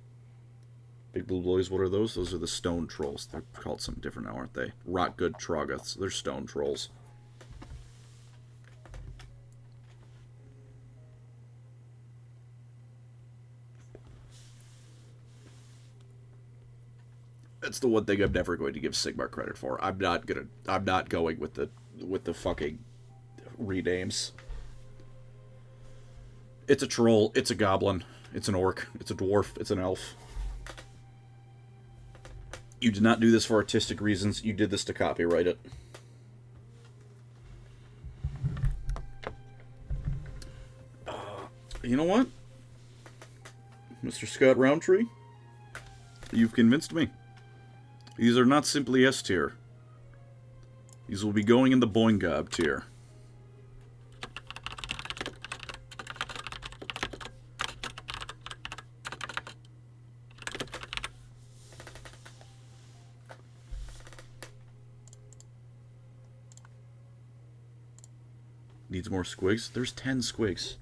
Speaker 1: Big Blue Boys, what are those? Those are the Stone Trolls. They're called something different now, aren't they? Rotgut Troggoths. They're Stone Trolls. That's the one thing I'm never going to give Sigmar credit for. I'm not going with the fucking renames. It's a troll, it's a goblin, it's an orc, it's a dwarf, it's an elf. You did not do this for artistic reasons, you did this to copyright it. You know what? Mr. Scott Roundtree? You've convinced me. These are not simply S tier. These will be going in the Boingob tier. Needs more squigs? There's 10 squigs.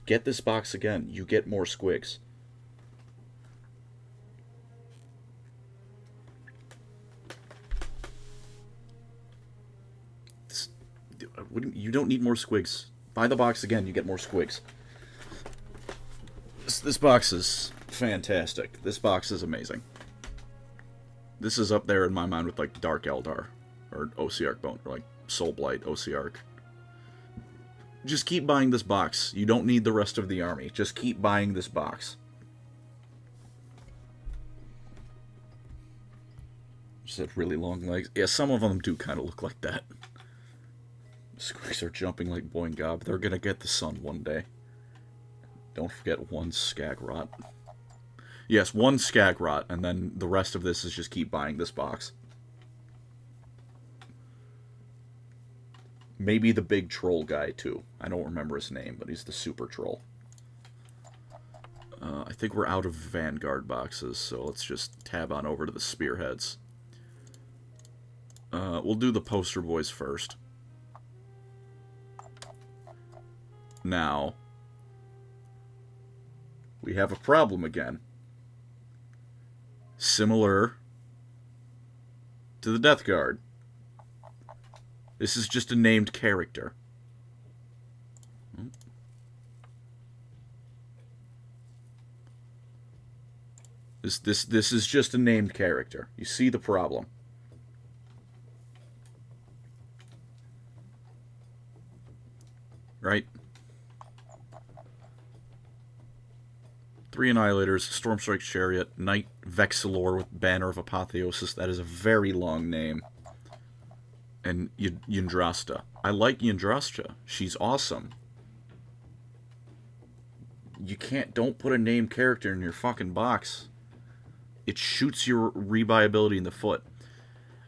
Speaker 1: Get this box again. You get more squigs. You don't need more squigs. Buy the box again, you get more squigs. This box is fantastic. This box is amazing. This is up there in my mind with like Dark Eldar or OC Bone, or like Soul Blight, OC Just keep buying this box. You don't need the rest of the army. Just keep buying this box. Just had really long legs. Yeah, some of them do kind of look like that. Squigs are jumping like Boingob. They're gonna get the sun one day. Don't forget 1 Skagrot. Yes, one Skagrot, and then the rest of this is just keep buying this box. Maybe the big troll guy, too. I don't remember his name, but he's the super troll. I think we're out of Vanguard boxes, so let's just tab on over to the Spearheads. We'll do the poster boys first. Now, we have a problem again. Similar to the Death Guard. This is just a named character. This is just a named character. You see the problem. Right? 3 Annihilators, Stormstrike Chariot, Knight Vexilor with Banner of Apotheosis. That is a very long name. And Yndrasta. I like Yndrasta. She's awesome. Don't put a named character in your fucking box. It shoots your rebuyability in the foot.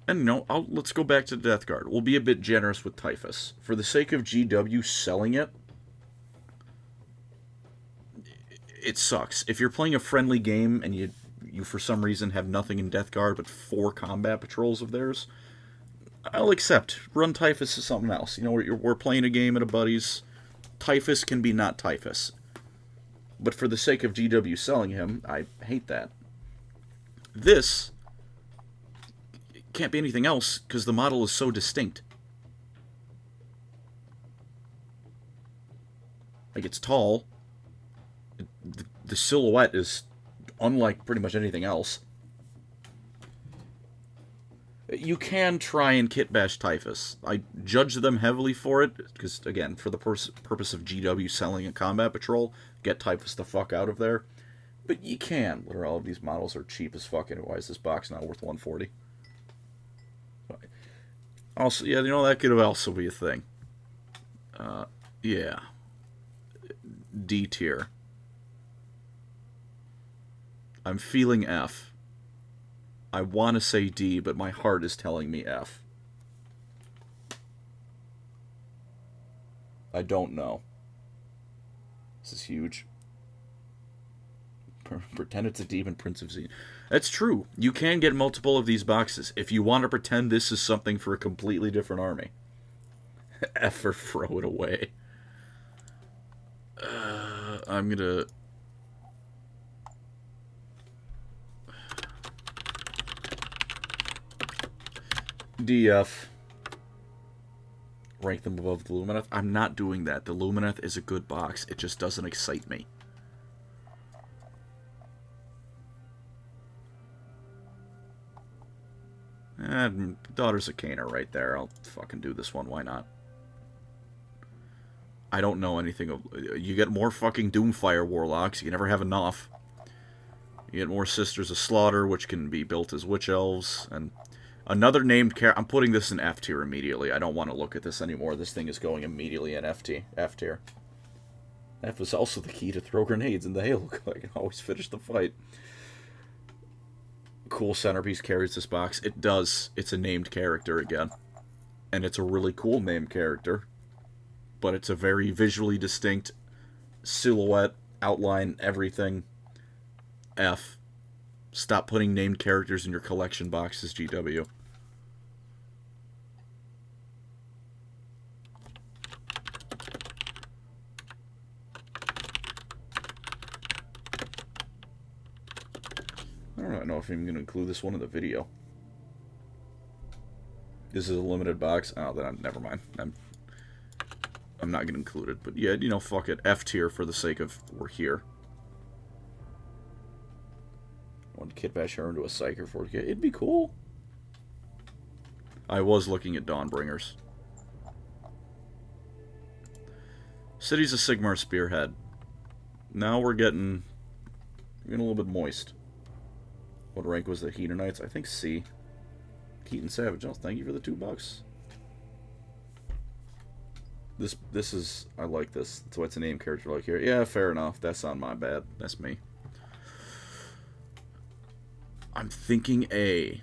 Speaker 1: And let's go back to the Death Guard. We'll be a bit generous with Typhus. For the sake of GW selling it, it sucks. If you're playing a friendly game and you for some reason have nothing in Death Guard but 4 combat patrols of theirs, I'll accept. Run Typhus as something else. We're playing a game at a buddy's. Typhus can be not Typhus. But for the sake of GW selling him, I hate that. This can't be anything else because the model is so distinct. Like, it's tall. The silhouette is unlike pretty much anything else. You can try and kit bash Typhus. I judge them heavily for it, because, again, for the purpose of GW selling a combat patrol, get Typhus the fuck out of there. But you can. Literally, all of these models are cheap as fuck, and why is this box not worth $140? Also, yeah, that could also be a thing. Yeah. D tier. I'm feeling F. I want to say D, but my heart is telling me F. I don't know. This is huge. Pretend it's a Demon Prince of Tzeentch. That's true. You can get multiple of these boxes if you want to pretend this is something for a completely different army. F or throw it away. I'm gonna... DF. Rank them above the Lumineth. I'm not doing that. The Lumineth is a good box. It just doesn't excite me. Daughters of Khaine are right there. I'll fucking do this one. Why not? I don't know anything of... You get more fucking Doomfire Warlocks. You can never have enough. You get more Sisters of Slaughter, which can be built as Witch Elves. And another named character... I'm putting this in F tier immediately. I don't want to look at this anymore. This thing is going immediately in F tier. F is also the key to throw grenades in the Halo. I can always finish the fight. Cool Centerpiece carries this box. It does. It's a named character again. And it's a really cool named character. But it's a very visually distinct silhouette, outline, everything. F. Stop putting named characters in your collection boxes, GW. I don't know if I'm going to include this one in the video. This is a limited box. Oh, then never mind. I'm not going to include it. But yeah, fuck it. F tier for the sake of we're here. I want to kit bash her into a Psyker 4K. It'd be cool. I was looking at Dawnbringers. Cities of Sigmar Spearhead. Now we're getting a little bit moist. What rank was the Hedonites? I think C. Keaton Savage. Oh, thank you for the $2. This is... I like this. That's why it's a name character like here. Yeah, fair enough. That's not my bad. That's me. I'm thinking A.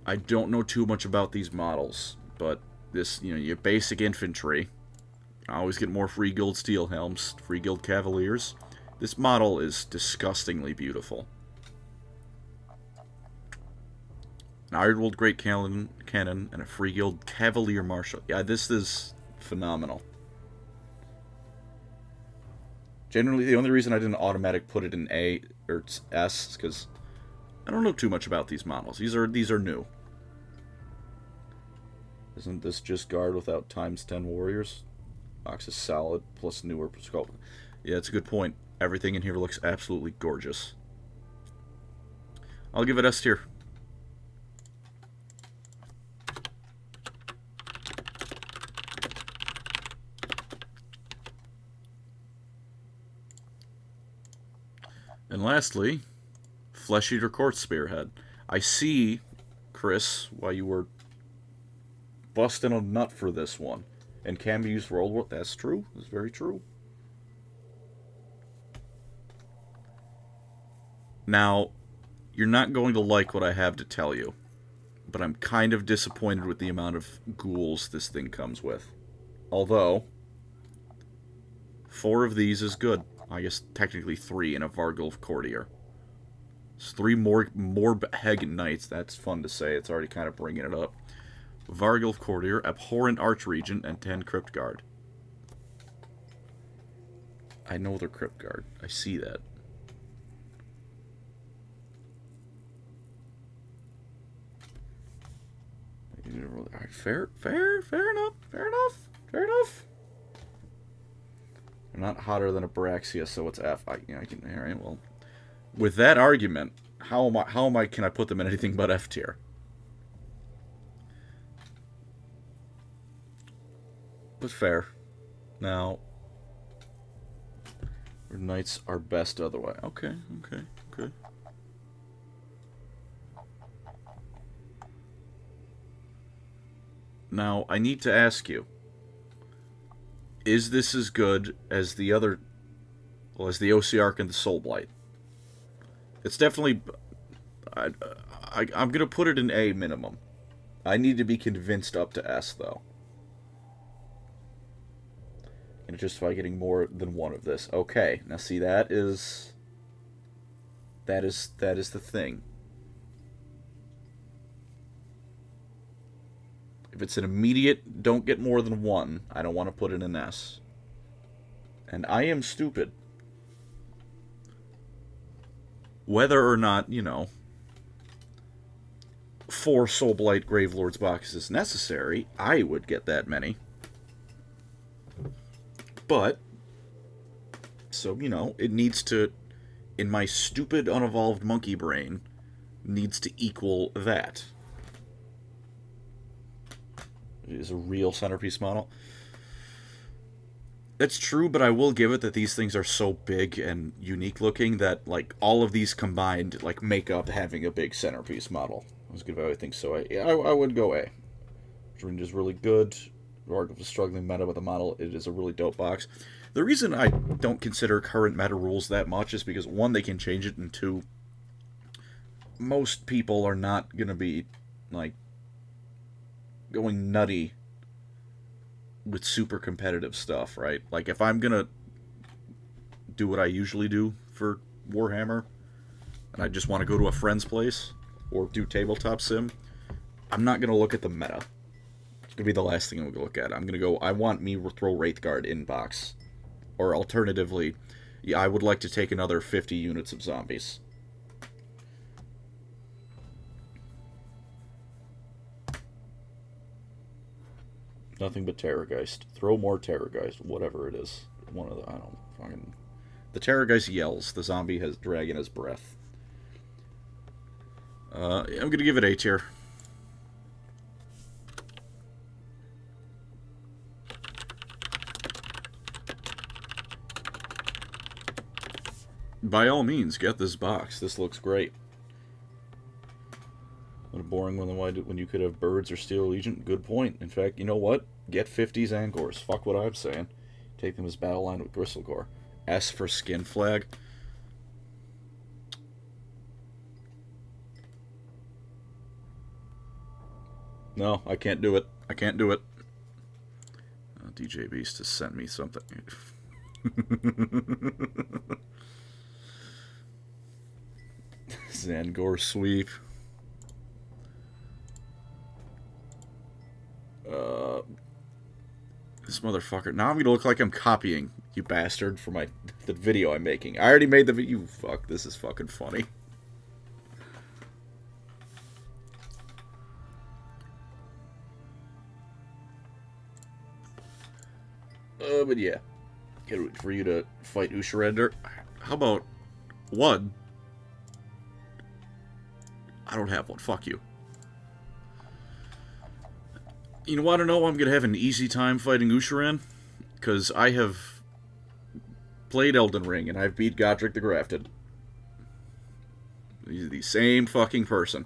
Speaker 1: I don't know too much about these models, but this, you know, your basic infantry. I always get more free guild steel helms, free guild cavaliers. This model is disgustingly beautiful. An Ironwold Great Cannon, and a free guild Cavalier Marshal. Yeah, this is phenomenal. Generally, the only reason I didn't automatic put it in A or S is because I don't know too much about these models. These are new. Isn't this just guard without ×10 warriors? Box is solid, plus newer sculpt. Yeah, it's a good point. Everything in here looks absolutely gorgeous. I'll give it S tier. And lastly, Flesh Eater Court Spearhead. I see, Chris, why you were busting a nut for this one. And can be used for Old World. That's true. That's very true. Now, you're not going to like what I have to tell you, but I'm kind of disappointed with the amount of ghouls this thing comes with. Although, 4 of these is good. I guess technically 3 in a Vargulf Courtier. It's 3 more Heg Knights. That's fun to say. It's already kind of bringing it up. Vargulf Courtier, Abhorrent Archregent, and 10 Crypt Guard. I know they're Crypt Guard. I see that. Alright, fair enough. They're not hotter than a Braxia, so it's F. Alright, well, with that argument, can I put them in anything but F tier? But fair. Now, Knights are best otherwise. Okay. Now, I need to ask you, is this as good as the other, well, as the Ossiarch and the Soulblight? It's definitely, I'm going to put it in A minimum. I need to be convinced up to S, though. And justify getting more than one of this. Okay, now see, that is the thing. If it's an immediate, don't get more than one, I don't want to put it in S. And I am stupid. Whether or not, 4 Soulblight Gravelord's boxes is necessary, I would get that many. But, so, it needs to, in my stupid, unevolved monkey brain, needs to equal that. It is a real centerpiece model. That's true, but I will give it that these things are so big and unique looking that, all of these combined, make up having a big centerpiece model. I was good if I would think so. I would go A. Drink is really good. Regardless of struggling meta with the model, it is a really dope box. The reason I don't consider current meta rules that much is because, 1, they can change it, and 2, most people are not going to be, going nutty with super competitive stuff, right? If I'm going to do what I usually do for Warhammer, and I just want to go to a friend's place, or do tabletop sim, I'm not going to look at the meta. Gonna be the last thing I'm gonna look at. I'm gonna go, I want me to throw Wraithguard in box. Or alternatively, yeah, I would like to take another 50 units of zombies. Nothing but Terrorgeist. Throw more Terrorgeist, whatever it is. One of the, I don't fucking... The Terrorgeist yells. The zombie dragon has breath. I'm gonna give it A tier. By all means, get this box. This looks great. What a boring one when you could have birds or Steel Legion. Good point. In fact, you know what? Get 50s Angors. Fuck what I'm saying. Take them as battle line with Gristlegore. S for Skin Flag. No, I can't do it. I can't do it. DJ Beast has sent me something. Zangor sweep. This motherfucker. Now I'm gonna look like I'm copying, you bastard, for the video I'm making. I already made the video. You fuck. This is fucking funny. But yeah. For you to fight Usharender. How about one? I don't have one. Fuck you. You want to know I'm going to have an easy time fighting Usharan? Because I have played Elden Ring, and I've beat Godric the Grafted. He's the same fucking person.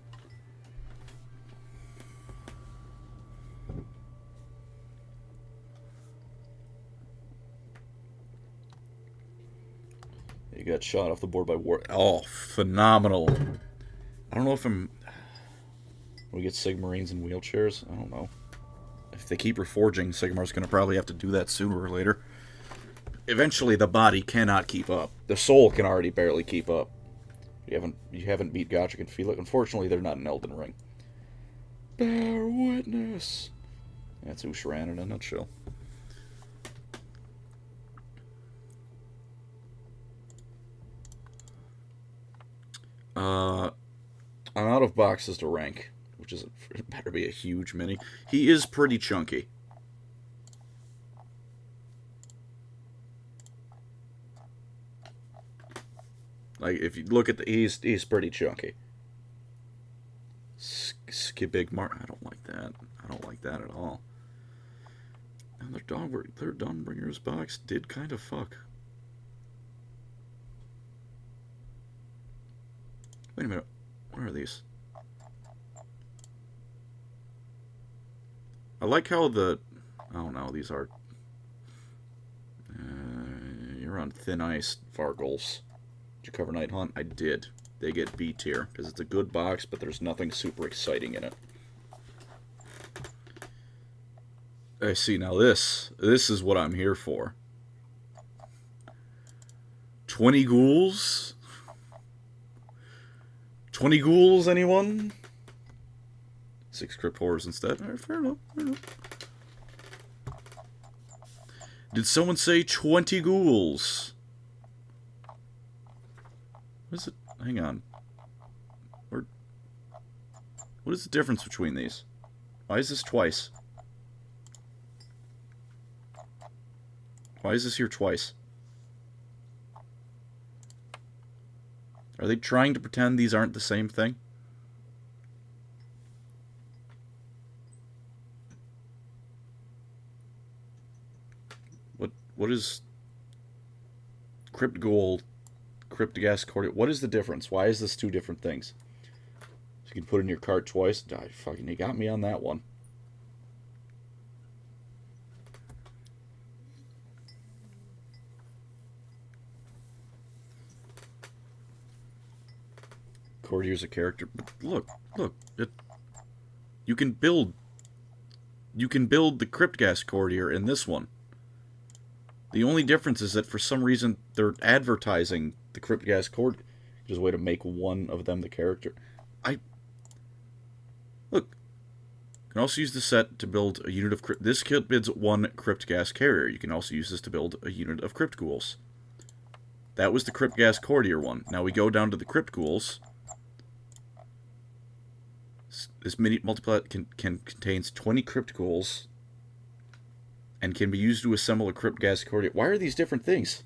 Speaker 1: You got shot off the board by War... Oh, phenomenal. I don't know if we get Sigmarines in wheelchairs. I don't know. If they keep reforging, Sigmar's going to probably have to do that sooner or later. Eventually, the body cannot keep up. The soul can already barely keep up. You haven't beat Godric and Felix. Unfortunately, they're not in Elden Ring. Bear witness. That's Usharan in a nutshell. I'm out of boxes to rank, which is better be a huge mini. He is pretty chunky. Like, if you look at he's pretty chunky. Skibig Mark, I don't like that. I don't like that at all. And their Dawnbringer's box did kind of fuck. Wait a minute. What are these? I like how oh no, these are... you're on thin ice, Vargals. Did you cover Nighthaunt? I did. They get B tier, because it's a good box, but there's nothing super exciting in it. I see, now this is what I'm here for. 20 ghouls? 20 ghouls, anyone? 6 crypt horrors instead. Alright, fair enough, fair enough. Did someone say 20 ghouls? What is it? Hang on. What is the difference between these? Why is this twice? Why is this here twice? Are they trying to pretend these aren't the same thing? What is Crypt Ghoul, Cryptghast Cordial? What is the difference? Why is this two different things? So you can put in your cart twice. Fucking, you got me on that one. Courtier's a character, but look, you can build the Cryptghast Courtier in this one. The only difference is that for some reason they're advertising the Cryptghast Courtier. Just a way to make one of them the character. Look, you can also use the set to build a unit of this kit bids one Cryptghast Carrier. You can also use this to build a unit of Crypt Ghouls. That was the Cryptghast Courtier one. Now we go down to the Crypt Ghouls. This mini multiplier contains 20 Crypt Ghouls and can be used to assemble a Cryptghast Courtier. Why are these different things?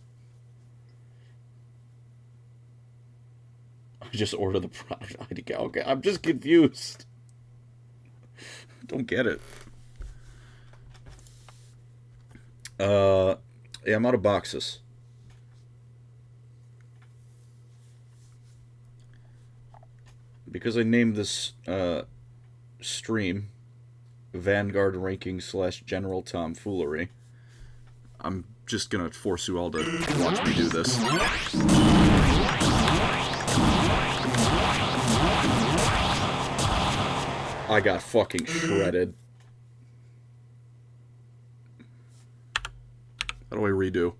Speaker 1: I just ordered the product. Okay, I'm just confused. Don't get it. Yeah, I'm out of boxes. Because I named this stream Vanguard ranking / general tomfoolery, I'm just gonna force you all to watch me do this. I got fucking shredded. How do I redo?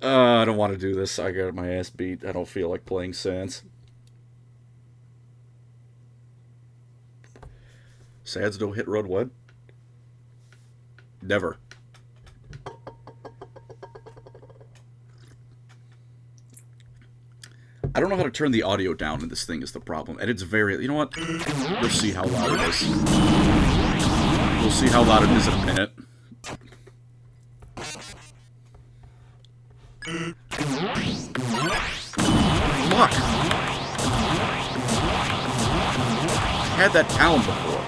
Speaker 1: I don't want to do this. I got my ass beat. I don't feel like playing Sans. Sans don't hit road what? Never. I don't know how to turn the audio down in this thing is the problem. And it's very... You know what? We'll see how loud it is. We'll see how loud it is in a minute. Fuck! I had that town before.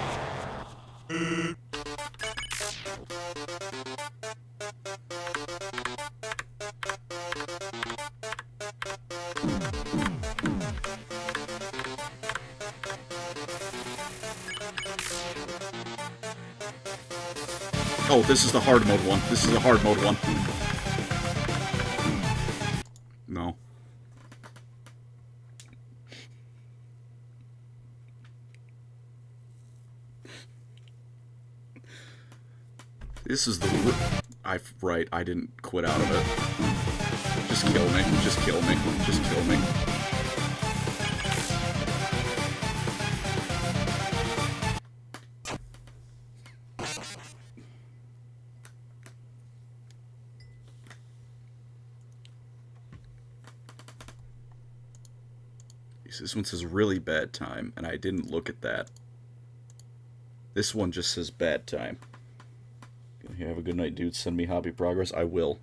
Speaker 1: Oh, this is the hard mode one. This is the hard mode one. No. This is the... Right, I didn't quit out of it. Just kill me. Just kill me. Just kill me. This one says really bad time, and I didn't look at that. This one just says bad time. Have a good night, dude. Send me hobby progress. I will.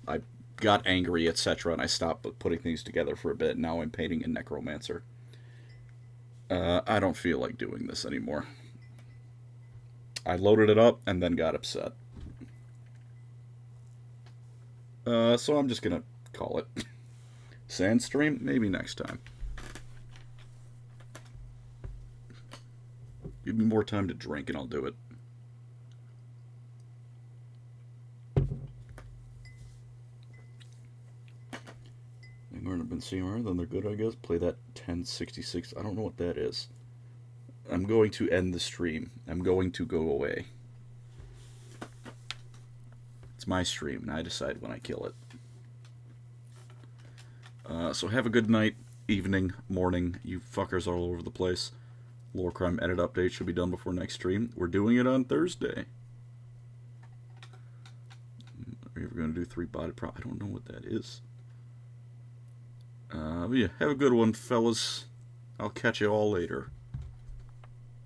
Speaker 1: I got angry, etc., and I stopped putting things together for a bit. Now I'm painting a necromancer. I don't feel like doing this anymore. I loaded it up and then got upset. So I'm just gonna call it. Sand stream? Maybe next time. Give me more time to drink and I'll do it. Vanguard have been Sigmar, then they're good, I guess. Play that 1066. I don't know what that is. I'm going to end the stream. I'm going to go away. It's my stream, and I decide when I kill it. So have a good night, evening, morning. You fuckers all over the place. Lore Crime edit update should be done before next stream. We're doing it on Thursday. Are you ever going to do 3 body prop? I don't know what that is. But yeah, have a good one, fellas. I'll catch you all later.